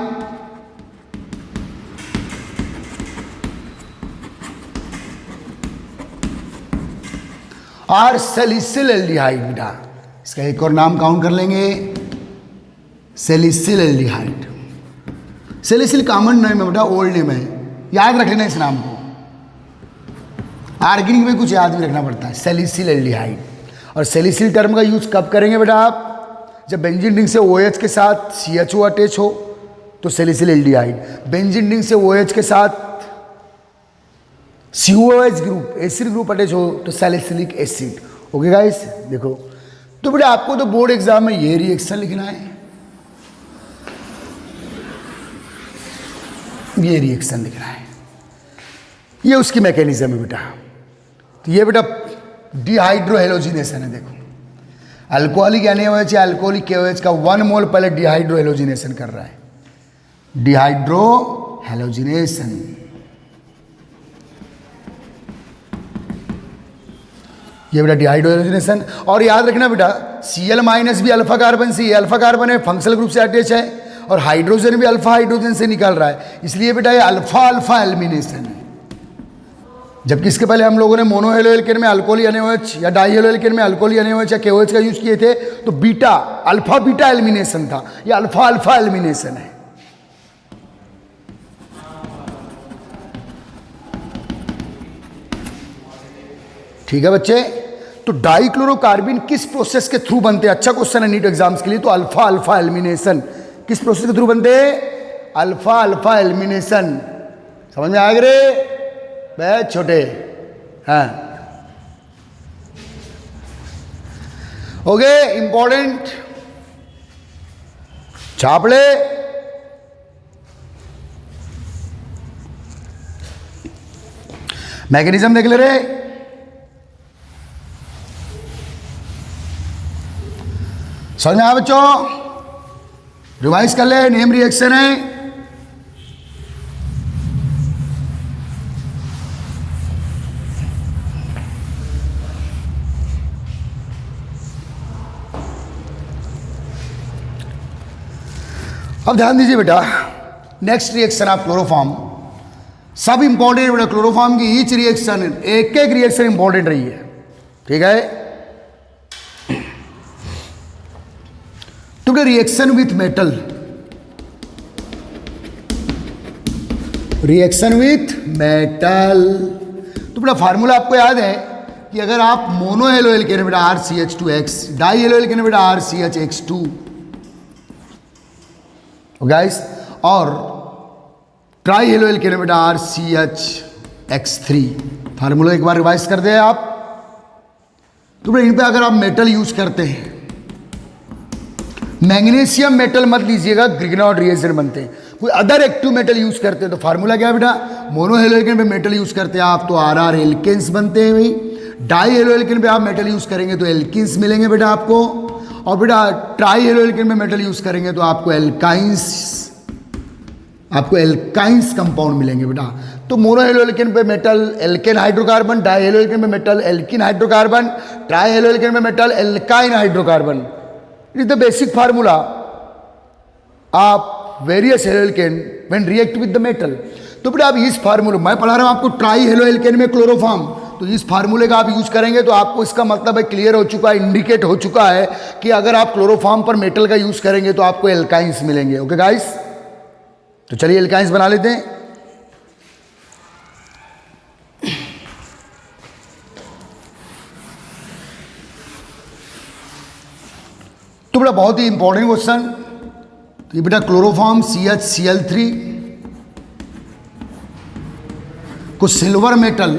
और सैलिसिल एल्डिहाइड। बेटा इसका एक और नाम काउंट कर लेंगे, salicyl aldehyde. Salicyl common name है बेटा, ओल्ड नेम है, याद रख लेना इस नाम को। ऑर्गेनिक में कुछ याद भी रखना पड़ता है, सैलिसिल एल्डिहाइड। और सैलिसिल टर्म का यूज कब करेंगे बेटा आप? जब बेंजीन रिंग से OH के साथ CHO अटैच हो तो सैलिसिल एल्डिहाइड, बेंजीन रिंग से OH के साथ COOH group acid group attach हो तो सैलिसिलिक एसिड। ओके गाइस, देखो तो बेटा आपको तो बोर्ड एग्जाम में ये रिएक्शन लिखना है, ये रिएक्शन लिखना है, ये उसकी मैकेनिज्म है बेटा। तो ये बेटा डिहाइड्रोहेलोजिनेशन है। देखो अल्कोहलिक NaOH या अल्कोहलिक KOH का 1 मोल पहले डिहाइड्रोहेलोजिनेशन कर रहा है, डिहाइड्रोहेलोजिनेशन। ये बेटा डिहाइड्रोहेलोजिनेशन। और याद रखना बेटा Cl माइनस भी अल्फा कार्बन से, ये अल्फा कार्बन है, फंक्शनल ग्रुप से अटैच है, और हाइड्रोजन भी अल्फा हाइड्रोजन से निकल रहा है, इसलिए बेटा ये अल्फा अल्फा एलिमिनेशन है। जबकि इसके पहले हम लोगों ने मोनो हेलो एल्केन में अल्कोहलिक NaOH या डाई हेलो एल्केन में अल्कोहलिक NaOH या KOH का यूज किए थे, तो बीटा अल्फा बीटा एलिमिनेशन था, ये अल्फा अल्फा एलिमिनेशन है। ठीक है बच्चे, तो डाइक्लोरोकार्बिन किस प्रोसेस के थ्रू बनते हैं? अच्छा क्वेश्चन है नीट एग्जाम्स के लिए। तो अल्फा अल्फा एलिमिनेशन किस प्रोसेस के थ्रू बनते हैं? Alpha alpha elimination. समझ में आ गए रे बहुत छोटे? हाँ ओके, इंपॉर्टेंट छाप ले। मैकेनिज्म देख ले रे। समझ में आया बच्चों? रिवाइज कर ले, नेम रिएक्शन है। अब ध्यान दीजिए बेटा, नेक्स्ट रिएक्शन ऑफ क्लोरोफॉर्म। सब इंपॉर्टेंट बेटा, क्लोरोफॉर्म की ईच रिएक्शन, एक एक रिएक्शन इंपॉर्टेंट रही है। ठीक है, तो reaction with metal, reaction with metal. तो बेटा फार्मूला आपको याद है कि अगर आप मोनो हेलो एल्केन में बेटा RCH2X, डाई हेलो एल्केन में बेटा RCHX2 गाइस, और ट्राई हेलो एल्केन में बेटा RCHX3। फार्मूला एक बार रिवाइज कर दे आप। तो बेटा इन पे अगर आप मेटल यूज करते हैं, मैग्नीशियम मेटल मत लीजिएगा, ग्रिग्नॉड रिएजेंट बनते हैं। कोई अदर एक्टिव मेटल यूज करते हैं तो फार्मूला क्या है बेटा? मोनो हेलो एल्केन पे मेटल यूज करते हैं आप तो RR एल्केन्स बनते हैं भाई। डाई हेलो एल्केन पे आप मेटल यूज करेंगे तो एल्किन्स मिलेंगे बेटा आपको। और बेटा ट्राई हेलो एल्केन में मेटल यूज करेंगे तो आपको एल्काइंस कंपाउंड मिलेंगे बेटा। तो मोनो हेलो एल्केन पे metal alkane hydrocarbon, di halo alkane पे metal alkene hydrocarbon, tri halo alkane पे metal alkyne hydrocarbon. It is the basic formula of various halo alkane when react with the metal. तो बेटा अब इस फार्मूले मैं पढ़ा रहा हूँ आपको ट्राई हेलो एल्केन में क्लोरोफॉर्म, तो इस फार्मूले का आप यूज करेंगे तो आपको इसका मतलब है क्लियर हो चुका है, इंडिकेट हो चुका है कि अगर आप क्लोरोफॉर्म पर मेटल का यूज करेंगे तो आपको एल्काइंस मिलेंगे। ओके गाइस, तो चलिए एल्काइंस बना लेते हैं। तो बेटा बहुत ही इंपॉर्टेंट क्वेश्चन, तो ये बेटा क्लोरोफॉर्म CHCl3 को सिल्वर मेटल,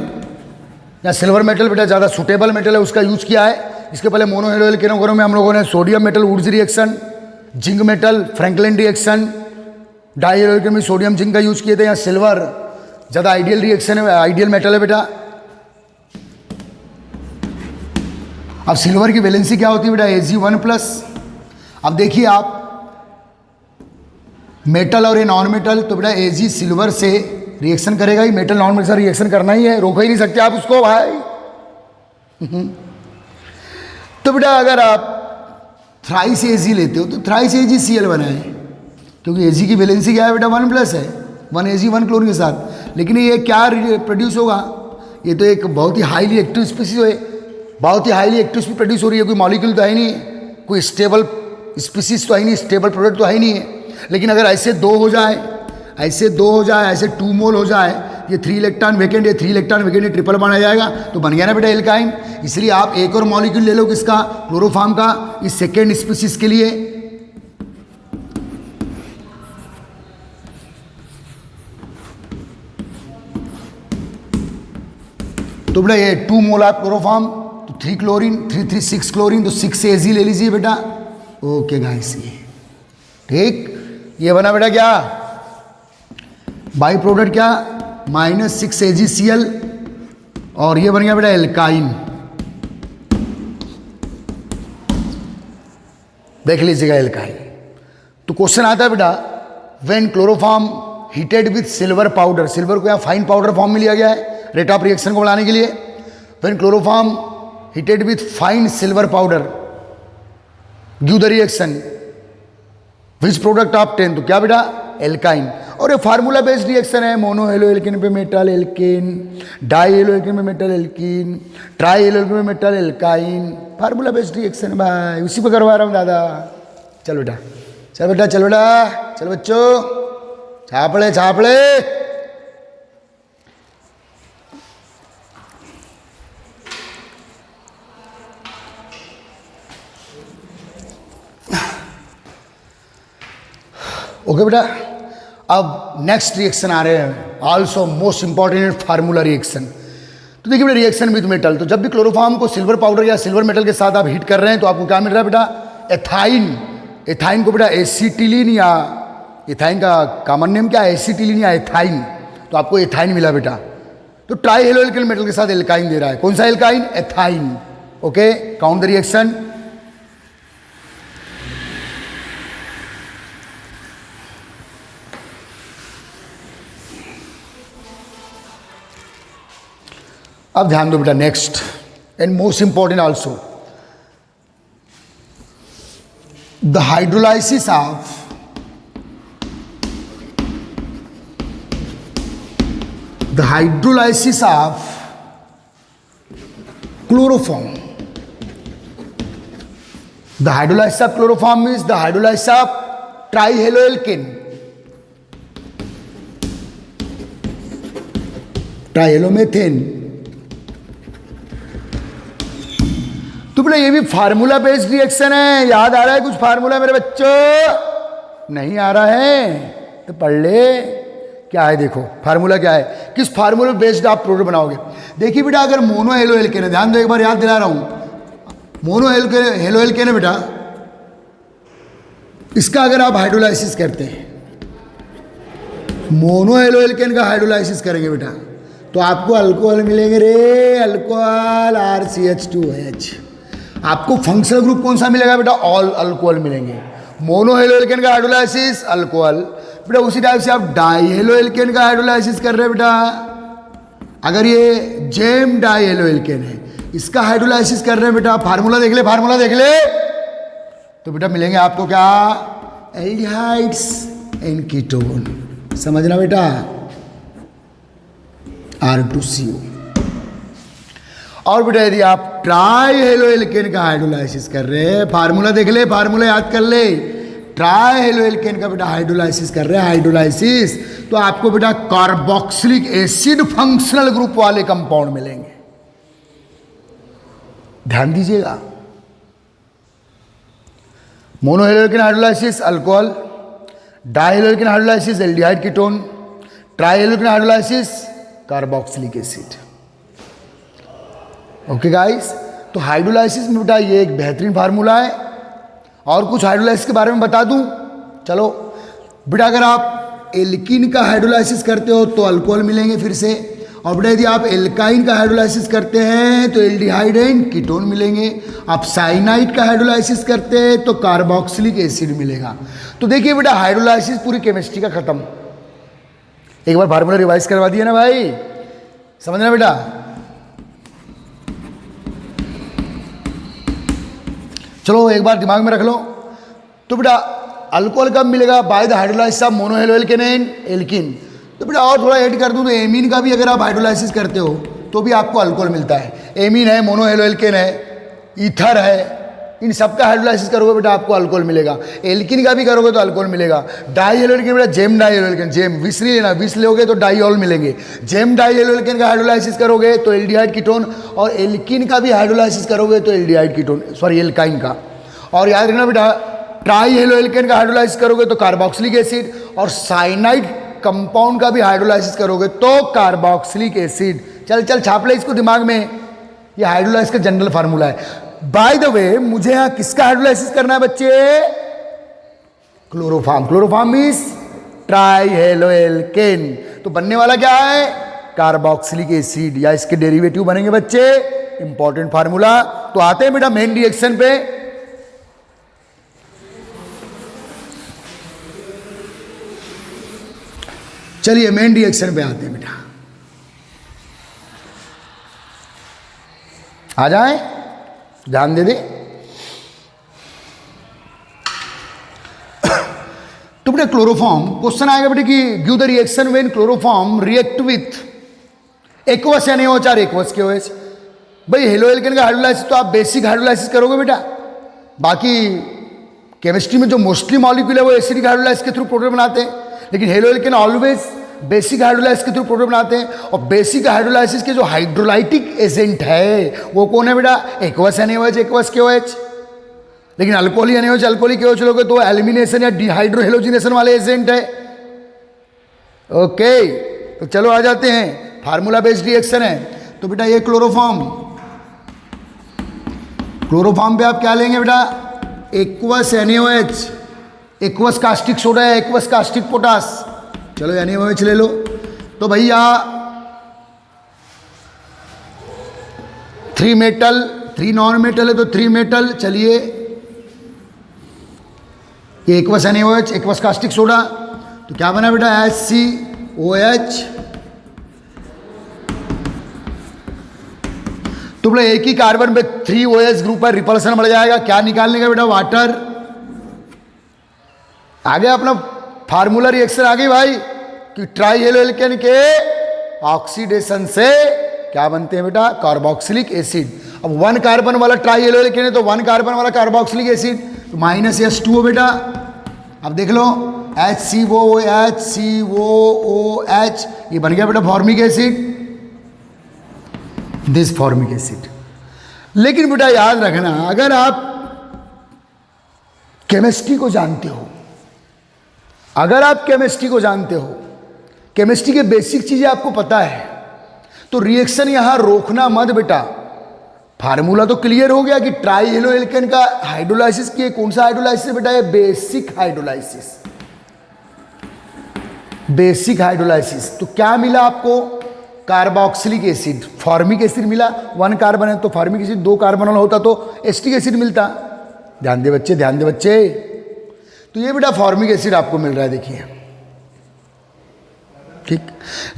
या सिल्वर मेटल बेटा ज़्यादा सुटेबल मेटल है, उसका यूज किया है। इसके पहले मोनो हेलो एल्केनों में हम लोगों ने sodium metal Wurtz reaction, zinc metal Franklin reaction, die halo alkane में सोडियम जिंक का यूज किए थे। यहाँ सिल्वर ज़्यादा आइडियल रिएक्शन है, आइडियल मेटल है बेटा। अब सिल्वर की वैलेंसी क्या होती है बेटा, Ag1+। अब देखिए आप मेटल और ये नॉन मेटल, तो बेटा Ag सिल्वर से रिएक्शन करेगा ही, मेटल नॉन मेटल से रिएक्शन करना ही है, रोक ही नहीं सकते आप उसको भाई। तो बेटा अगर आप थ्राइस Ag लेते हो तो थ्राइस AgCl बना है, क्योंकि Ag की वैलेंसी क्या है बेटा 1+ है, 1 Ag 1 क्लोरीन के साथ। लेकिन ये क्या प्रोड्यूस होगा, ये तो एक बहुत ही हाईली एक्टिव स्पीसीज है, बहुत ही हाईली एक्टिव स्पीसीज प्रोड्यूस हो रही है, कोई मॉलिक्यूल तो है नहीं, कोई स्टेबल स्पीसीज तो है नहीं, स्टेबल प्रोडक्ट तो है नहीं है। लेकिन अगर ऐसे 2 हो जाए, ऐसे 2 हो जाए, ऐसे 2 मोल हो जाए, ये 3 इलेक्ट्रॉन वेकेंट, ये 3 इलेक्ट्रॉन वेकेंट, ये ट्रिपल बॉन्ड आ जाएगा, तो बन गया ना बेटा एल्काइन। इसलिए आप एक और मॉलिक्यूल ले लो किसका, क्लोरोफॉर्म का, इस सेकेंड स्पीसीज के लिए। तो बेटा ये 2 मोल आप क्लोरोफॉर्म, तो 3 क्लोरीन, 3 3 6 क्लोरीन, तो 6 Ag ले लीजिए बेटा। ओके गाइस, ये ठीक, ये बना बेटा क्या, बाई प्रोडक्ट क्या, -6 AgCl, और ये बन गया बेटा एल्काइन। देख लीजिएगा एल्काइन। तो क्वेश्चन आता है बेटा, when chloroform heated with silver powder, silver को यहाँ फाइन पाउडर फॉर्म में लिया गया है रेट ऑफ रिएक्शन को बढ़ाने के लिए। When chloroform heated with fine silver powder give the reaction which product of 10, तो क्या बेटा एल्काइन। और ये फार्मूला बेस्ड रिएक्शन है, मोनो हेलो एल्केन पे metal alkane, di halo alkane पे metal alkene, tri halo alkane पे metal alkyne, formula based reaction है भाई, उसी पे करवा रहा हूँ दादा। चल बेटा, चल बेटा, चल बेटा, चल बच्चों, छापड़े छापड़े। ओके बेटा, अब नेक्स्ट रिएक्शन आ रहे हैं, also most important formula reaction. तो देखिए बेटा, रिएक्शन विद मेटल, तो जब भी क्लोरोफॉर्म को सिल्वर पाउडर या सिल्वर मेटल के साथ आप हीट कर रहे हैं तो आपको क्या मिल रहा है बेटा, एथाइन। एथाइन को बेटा एसीटिलीन, या एथाइन का कॉमन नेम क्या है, एसीटिलीन या एथाइन, तो आपको एथाइन मिला बेटा। तो ट्राई हेलो एल्केन मेटल के साथ एल्काइन दे रहा है, कौन सा alkyne, ethyne. Okay, count the reaction. अब ध्यान दो बेटा, next and most important also, the hydrolysis of chloroform. The hydrolysis of chloroform means the hydrolysis of try halo alkene, try hello methane. तो बोले ये भी फार्मूला बेस्ड रिएक्शन है, याद आ रहा है कुछ फार्मूला मेरे बच्चों, नहीं आ रहा है तो पढ़ ले। क्या है देखो, फार्मूला क्या है, किस फार्मूला बेस्ड आप प्रोडक्ट बनाओगे। देखिए बेटा, अगर मोनो हेलो एल्केन है, ध्यान दो, एक बार याद दिला रहा हूं, मोनो हेलो एल्केन है बेटा, इसका अगर आप हाइड्रोलाइसिस करते हैं, मोनो हेलो एल्केन का हाइड्रोलाइसिस करेंगे बेटा, तो आपको अल्कोहल मिलेंगे रे, अल्कोहल RCH2H। आपको फंक्शनल ग्रुप कौन सा मिलेगा बेटा, ऑल अल्कोहल मिलेंगे। मोनो हेलो एल्केन का हाइड्रोलाइसिस अल्कोहल बेटा, उसी टाइप से आप डाई हेलो एल्केन का हाइड्रोलाइसिस कर रहे हैं बेटा, अगर ये जेम डाई हेलो एल्केन है, इसका हाइड्रोलाइसिस कर रहे हैं बेटा, फार्मूला देख ले, फार्मूला देख ले, तो बेटा मिलेंगे आपको क्या, एल्डिहाइड्स एंड कीटोन। समझना बेटा, R2CO। और बेटा यदि आप ट्राई हेलो एल्केन का हाइड्रोलाइसिस कर रहे हैं, फार्मूला देख ले, फार्मूला याद कर ले, ट्राई हेलो एल्केन का बेटा हाइड्रोलाइसिस कर रहे हैं, हाइड्रोलाइसिस, तो आपको बेटा कार्बोक्सिलिक एसिड फंक्शनल ग्रुप वाले कंपाउंड मिलेंगे। ध्यान दीजिएगा, monohalo alkane hydrolysis alcohol, dihalo alkane hydrolysis aldehyde ketone, trihalo alkane hydrolysis carboxylic acid. Okay guys, तो हाइड्रोलाइसिस में बेटा ये एक बेहतरीन फार्मूला है। और कुछ हाइड्रोलाइसिस के बारे में बता दूं, चलो बेटा, अगर आप एल्कीन का हाइड्रोलाइसिस करते हो तो अल्कोहल मिलेंगे फिर से, और बेटा यदि आप एल्काइन का हाइड्रोलाइसिस करते हैं तो एल्डिहाइड एंड कीटोन मिलेंगे, आप साइनाइड का हाइड्रोलाइसिस करते हैं तो कार्बोक्सिलिक एसिड मिलेगा। तो देखिए बेटा, हाइड्रोलाइसिस पूरी केमिस्ट्री का खत्म। एक बार फार्मूला रिवाइज करवा दिया ना भाई, समझना बेटा। चलो एक बार दिमाग में रख लो, तो बेटा अल्कोहल कब मिलेगा? By the hydrolysis of monohalo alkane and alkene. तो बेटा और थोड़ा ऐड कर दूं तो एमीन का भी अगर आप हाइड्रोलाइसिस करते हो तो भी आपको अल्कोहल मिलता है। एमीन है, मोनोहेलो एल्केन है, ईथर है, इन सब का हाइड्रोलाइसिस करोगे बेटा आपको अल्कोहल मिलेगा। एल्कीन का भी करोगे तो अल्कोहल मिलेगा। डाइहेलो एल्केन बेटा जेम डाइहेलो एल्केन, जेम विस नहीं लेना, विस लोगे तो डाइऑल मिलेंगे। जेम डाइहेलो एल्केन का हाइड्रोलाइसिस करोगे तो एल्डिहाइड कीटोन, और एल्कीन का भी हाइड्रोलाइसिस करोगे तो एल्डिहाइड कीटोन, सॉरी एल्काइन का। और याद रखना बेटा, ट्राइहेलो एल्केन का हाइड्रोलाइसिस करोगे तो कार्बोक्सिलिक एसिड, और साइनाइड कंपाउंड का भी हाइड्रोलाइसिस करोगे तो कार्बोक्सिलिक एसिड। चल चल छाप ले इसको दिमाग में, ये हाइड्रोलाइसिस का जनरल फार्मूला है। बाय द वे, मुझे यहां किसका हाइड्रोलाइसिस करना है बच्चे? क्लोरोफॉर्म। क्लोरोफॉर्म मींस ट्राइहेलो एल्केन, तो बनने वाला क्या है? कार्बोक्सिलिक एसिड, या इसके डेरिवेटिव बनेंगे बच्चे, इंपॉर्टेंट फार्मूला। तो आते हैं बेटा मेन रिएक्शन पे। चलिए मेन रिएक्शन पे आते हैं बेटा, आ जाए, ध्यान दे दे। तो बेटा क्लोरोफॉर्म, क्वेश्चन आएगा बेटा कि give the reaction when chloroform react with aqueous NaOH aqueous KOH। भाई हेलो एल्केन का हाइड्रोलाइसिस तो आप बेसिक हाइड्रोलाइसिस करोगे बेटा, बाकी केमिस्ट्री में जो मोस्टली मॉलिक्यूल है वो एसिडिक हाइड्रोलाइसिस के थ्रू प्रोडक्ट बनाते हैं, लेकिन halo alkane always basic hydrolysis के थ्रू प्रोडक्ट बनाते हैं। और बेसिक हाइड्रोलाइसिस के जो हाइड्रोलाइटिक एजेंट है वो कौन है बेटा? Aqueous NaOH aqueous KOH। लेकिन अल्कोहली NaOH अल्कोहली KOH लोगे तो एलिमिनेशन या डिहाइड्रोहेलोजिनेशन वाले एजेंट है। ओके, तो चलो आ जाते हैं, फार्मूला बेस्ड रिएक्शन है। तो बेटा ये क्लोरोफॉर्म, क्लोरोफॉर्म पे आप क्या लेंगे बेटा? Aqueous NaOH, aqueous caustic soda है, एक्वस कास्टिक पोटास, चलो NaOH ले लो। तो भैया 3 मेटल, 3 नॉन मेटल है तो 3 मेटल, चलिए ये aqueous NaOH aqueous caustic soda, तो क्या बना बेटा? HCOH। तो बोले एक ही कार्बन पे 3 OH ग्रुप पर रिपल्सन बढ़ जाएगा, क्या निकालने का बेटा? वाटर। आगे अपना फार्मूला रिएक्शन आ गई भाई कि ट्राइहेलो एल्केन के ऑक्सीडेशन से क्या बनते हैं बेटा? Carboxylic acid. अब 1 कार्बन वाला ट्राइहेलो एल्केन है तो 1 कार्बन वाला कार्बोक्सिलिक एसिड, तो -H2O बेटा। अब देख लो HCOOH, ये बन गया बेटा formic acid, this formic acid. लेकिन बेटा याद रखना, अगर आप केमिस्ट्री को जानते हो, अगर आप केमिस्ट्री को जानते हो, केमिस्ट्री के बेसिक चीजें आपको पता है, तो रिएक्शन यहां रोकना मत बेटा। फार्मूला तो क्लियर हो गया कि ट्राइहेलो एल्केन का हाइड्रोलाइसिस किए, कौन सा हाइड्रोलाइसिस बेटा? ये बेसिक हाइड्रोलाइसिस, बेसिक हाइड्रोलाइसिस। तो क्या मिला आपको? कार्बोक्सिलिक एसिड, फॉर्मिक एसिड मिला। 1 कार्बन है तो फॉर्मिक एसिड, 2 कार्बन वाला होता तो एसिटिक एसिड मिलता। ध्यान दे बच्चे, ध्यान दे बच्चे। तो ये बेटा फॉर्मिक एसिड आपको मिल रहा है, देखिए, ठीक।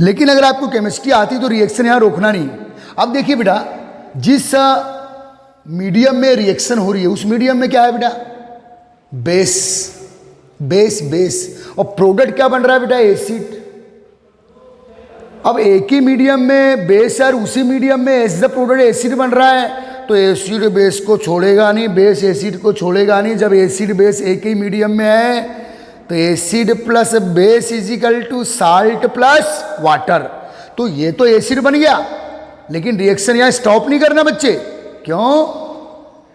लेकिन अगर आपको केमिस्ट्री आती तो रिएक्शन यहां रोकना नहीं। अब देखिए बेटा, जिस मीडियम में रिएक्शन हो रही है उस मीडियम में क्या है बेटा? बेस। बेस बेस, और प्रोडक्ट क्या बन रहा है बेटा, एसिड। अब एक ही मीडियम में बेस है और उसी मीडियम में एज द प्रोडक्ट एसिड बन रहा है, तो एसिड बेस को छोड़ेगा नहीं, बेस एसिड को छोड़ेगा नहीं। जब एसिड बेस एक ही मीडियम में है तो acid plus base is equal to salt plus water. तो ये तो एसिड बन गया, लेकिन रिएक्शन यहाँ स्टॉप नहीं करना बच्चे। क्यों?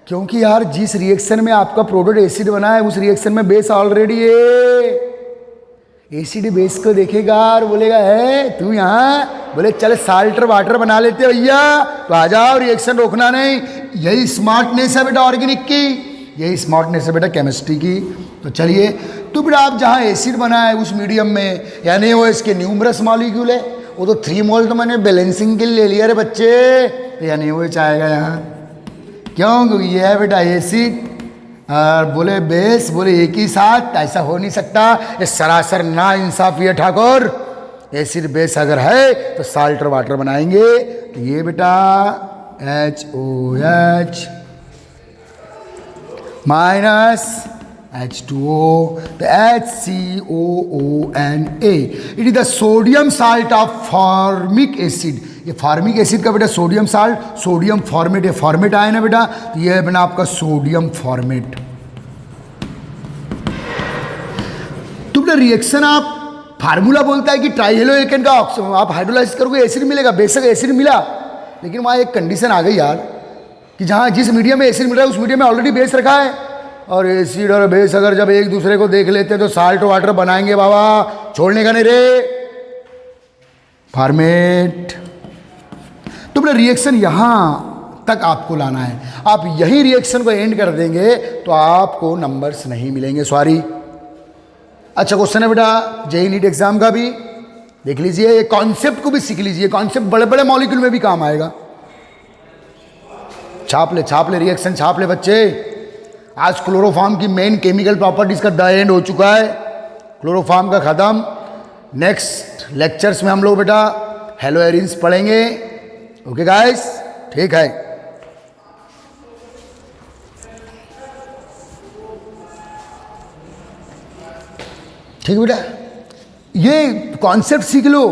क्योंकि यार जिस रिएक्शन में आपका प्रोडक्ट एसिड बना है उस रिएक्शन में बेस ऑलरेडी है। एसिड बेस को देखेगा और बोलेगा है तू यहाँ, बोले चल साल्ट और वाटर बना लेते भैया, तो आ जाओ, रिएक्शन रोकना नहीं। यही स्मार्टनेस है बेटा ऑर्गेनिक की, यही स्मार्टनेस है बेटा केमिस्ट्री की। तो चलिए, तो बेटा आप जहाँ एसिड बना है उस मीडियम में, यानी वो इसके न्यूमरस मॉलिक्यूल है, वो तो 3 मोल तो मैंने बैलेंसिंग के लिए ले लिया रे बच्चे, तो यानी वो चाहेगा यहाँ। क्यों? क्योंकि ये है बेटा एसिड और बोले बेस, बोले एक ही साथ, ऐसा हो नहीं सकता, ये सरासर ना इंसाफी है ठाकुर। एसिड बेस अगर है तो साल्ट और वाटर बनाएंगे, तो ये बेटा HOH माइनस H2O, तो HCOONA, it is the sodium salt of formic acid. ये फॉर्मिक एसिड का बेटा सोडियम साल्ट, सोडियम फॉर्मेट, ये फॉर्मेट आया ना बेटा, तो ये है बेटा आपका सोडियम फॉर्मेट। तो बेटा रिएक्शन आप फार्मूला बोलता है कि ट्राइहेलो एल्केन का आप हाइड्रोलाइज करोगे एसिड मिलेगा, बेशक एसिड मिला, लेकिन वहाँ एक कंडीशन आ गई यार कि जहाँ जिस मीडियम में एसिड मिल रहा है उस मीडियम में ऑलरेडी बेस रखा है, और एसिड और बेस अगर जब एक दूसरे को देख लेते हैं तो साल्ट वाटर बनाएंगे बाबा, छोड़ने का नहीं रे फॉर्मेट। तो बेटा रिएक्शन यहाँ तक आपको लाना है, आप यही रिएक्शन को एंड कर देंगे तो आपको नंबर्स नहीं मिलेंगे, सॉरी। अच्छा क्वेश्चन है बेटा जेईई नीट एग्जाम का भी, देख लीजिए, ये कॉन्सेप्ट को भी सीख लीजिए, कॉन्सेप्ट बड़े बड़े मॉलिक्यूल में भी काम आएगा। छाप ले रिएक्शन छाप ले बच्चे। आज क्लोरोफॉर्म की मेन केमिकल प्रॉपर्टीज का द एंड हो चुका है, क्लोरोफॉर्म का खत्म। नेक्स्ट लेक्चर्स में हम लोग बेटा हेलोएरिन्स पढ़ेंगे। ओके गाइस, ठीक है। ठीक बेटा, ये कॉन्सेप्ट सीख लो,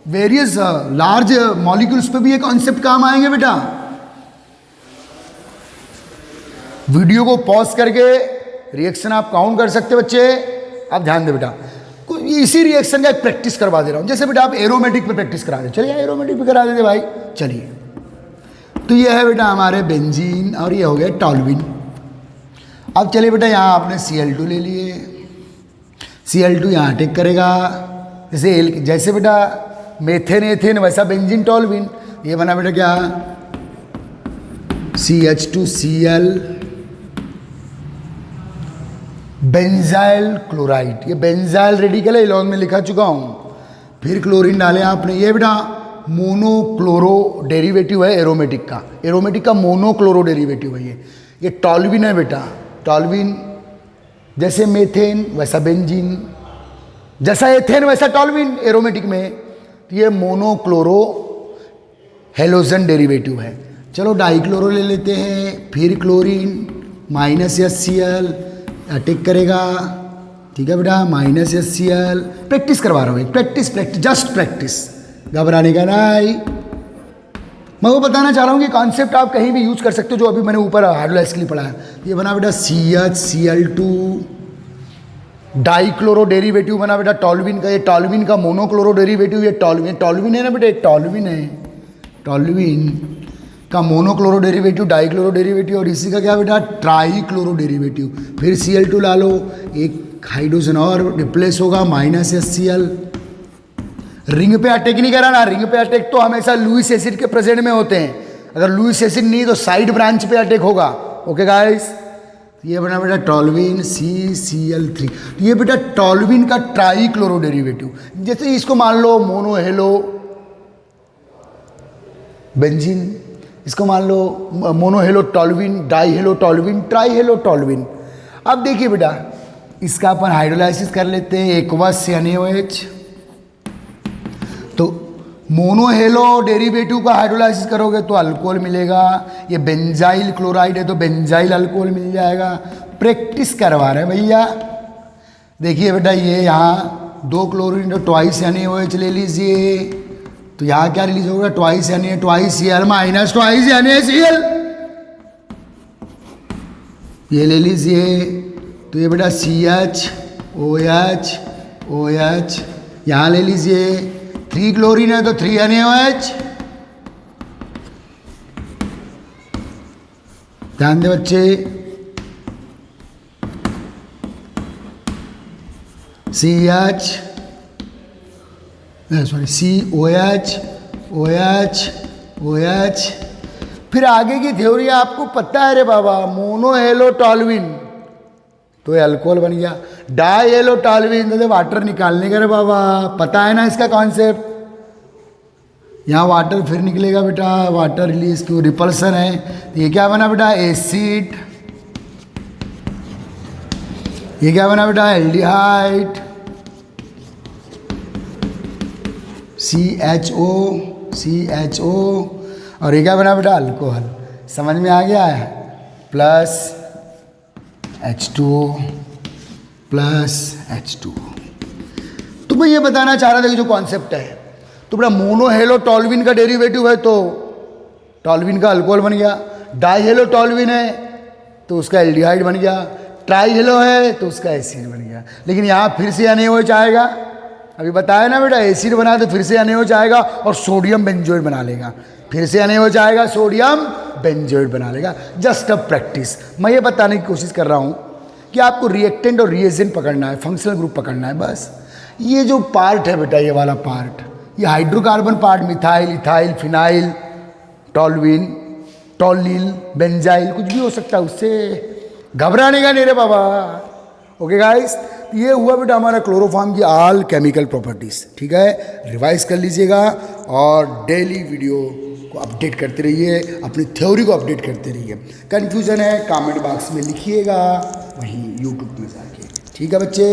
वेरियस लार्ज मॉलिक्यूल्स पे भी ये कॉन्सेप्ट काम आएंगे बेटा। वीडियो को पॉज करके रिएक्शन आप काउंट कर सकते बच्चे। आप ध्यान दे बेटा, इसी रिएक्शन का एक प्रैक्टिस करवा दे रहा हूँ, जैसे बेटा आप एरोमेटिक पे प्रैक्टिस करा दे, चलिए एरोमेटिक पे करा देते भाई। चलिए, तो ये है बेटा हमारे बेंजीन और ये हो गया टॉल्विन। अब चलिए बेटा यहाँ आपने Cl2 ले लिए, Cl2 यहाँ अटैक करेगा, जैसे बेटा मेथेन एथेन वैसा बेंजीन टॉल्विन। ये बना बेटा क्या, CH2Cl बेंजाइल क्लोराइड, ये बेंजाइल रेडिकल है, इलॉन में लिखा चुका हूँ। फिर क्लोरीन डाले आपने, ये बेटा मोनोक्लोरो डेरिवेटिव है एरोमेटिक का, एरोमेटिक का मोनोक्लोरो डेरिवेटिव है ये टॉल्विन है बेटा। टॉल्विन जैसे मेथेन वैसा बेंजीन, जैसा एथेन वैसा टॉल्विन एरोमेटिक में, तो ये मोनोक्लोरो हेलोजन डेरिवेटिव है। चलो डाइक्लोरो ले लेते हैं, फिर क्लोरीन माइनस HCl अटैक करेगा, ठीक है बेटा, माइनस HCl। प्रैक्टिस करवा रहा हूँ, प्रैक्टिस जस्ट प्रैक्टिस, घबराने का नहीं। मैं वो बताना चाह रहा हूँ कि कॉन्सेप्ट आप कहीं भी यूज कर सकते हो, जो अभी मैंने ऊपर हाइड्रोलाइज के लिए पढ़ा है। ये बना बेटा CHCl2 डाइक्लोरो डेरिवेटिव बना बेटा टॉल्विन का, ये टॉल्विन का मोनोक्लोरो डेरिवेटिव, ये टॉल्विन है ना बेटा, एक टॉल्विन है, टॉल्विन का मोनोक्लोरो डेरिवेटिव डाइक्लोरो डेरिवेटिव, और इसी का क्या बेटा ट्राइक्लोरो डेरिवेटिव। फिर Cl2 ला लो, एक हाइड्रोजन और रिप्लेस होगा माइनस HCl। रिंग पे अटैक नहीं कराना, रिंग पे अटैक तो हमेशा लुईस एसिड के प्रेजेंट में होते हैं, अगर लुईस एसिड नहीं तो साइड ब्रांच पे अटैक होगा। ओके गाइस, ये बना बेटा टॉल्विन CCl3, ये बेटा टॉल्विन का ट्राइक्लोरो डेरिवेटिव। जैसे इसको मान लो मोनोहेलो बेंजीन, इसको मान लो मोनोहेलो टॉल्विन, डाइहेलो टॉल्विन, ट्राइहेलो टॉल्विन। अब देखिए बेटा इसका अपन हाइड्रोलाइसिस कर लेते हैं, एक्वस NaOH। तो मोनोहेलो डेरिवेटिव का हाइड्रोलाइसिस करोगे तो अल्कोहल मिलेगा, ये बेंजाइल क्लोराइड है तो बेंजाइल अल्कोहल मिल जाएगा। प्रैक्टिस करवा रहे हैं भैया, देखिए बेटा ये यहाँ 2 क्लोरीन तो ट्वाइस NaOH ले लीजिए, तो यहाँ क्या रिलीज होगा, twice Na twice Cl minus twice NaCl, ये ले लीजिए। तो ये बेटा CH OH यहाँ ले लीजिए, 3 क्लोरीन है तो 3 NaOH। ध्यान दे बच्चे, OH। फिर आगे की थ्योरी आपको पता है रे बाबा, मोनोहेलोटॉल्विन तो ये अल्कोहल बन गया, डाईहेलोटॉल्विन तो वाटर निकालने का रे बाबा, पता है ना इसका कॉन्सेप्ट। यहाँ वाटर फिर निकलेगा बेटा, वाटर रिलीज क्यों, रिपल्सन है, तो ये क्या बना बेटा, एसिड, ये क्या बना बेटा, एल्डिहाइड, CHO, और ये क्या बना बेटा, अल्कोहल। समझ में आ गया है, प्लस H2O प्लस H2O। तो मैं ये बताना चाह रहा था कि जो कॉन्सेप्ट है, तो बेटा मोनोहेलोटॉल्विन का डेरिवेटिव है तो टॉल्विन का अल्कोहल बन गया, डाईहेलोटॉल्विन है तो उसका एल्डिहाइड बन गया, ट्राईहेलो है तो उसका एसिड बन गया। लेकिन यहाँ फिर से NaOH आएगा, अभी बताया ना बेटा, एसिड बना तो फिर से NaOH आएगा और सोडियम बेंजोएट बना लेगा, फिर से NaOH आएगा, सोडियम बेंजोएट बना लेगा। जस्ट अ प्रैक्टिस, मैं ये बताने की कोशिश कर रहा हूँ कि आपको रिएक्टेंट और रिएजेंट पकड़ना है, फंक्शनल ग्रुप पकड़ना है बस। ये जो पार्ट है बेटा, ये वाला पार्ट, ये hydrocarbon part, methyl, ethyl, phenyl, टॉल्विन, टॉलिल, बेंजाइल, कुछ भी हो सकता है, उससे घबराने का नहीं रे बाबा। ओके गाइस, ये हुआ बेटा हमारा क्लोरोफॉर्म की ऑल केमिकल प्रॉपर्टीज़। ठीक है, रिवाइज कर लीजिएगा और डेली वीडियो को अपडेट करते रहिए, अपनी थ्योरी को अपडेट करते रहिए। कन्फ्यूज़न है कमेंट बॉक्स में लिखिएगा, वहीं यूट्यूब में जाके। ठीक है बच्चे।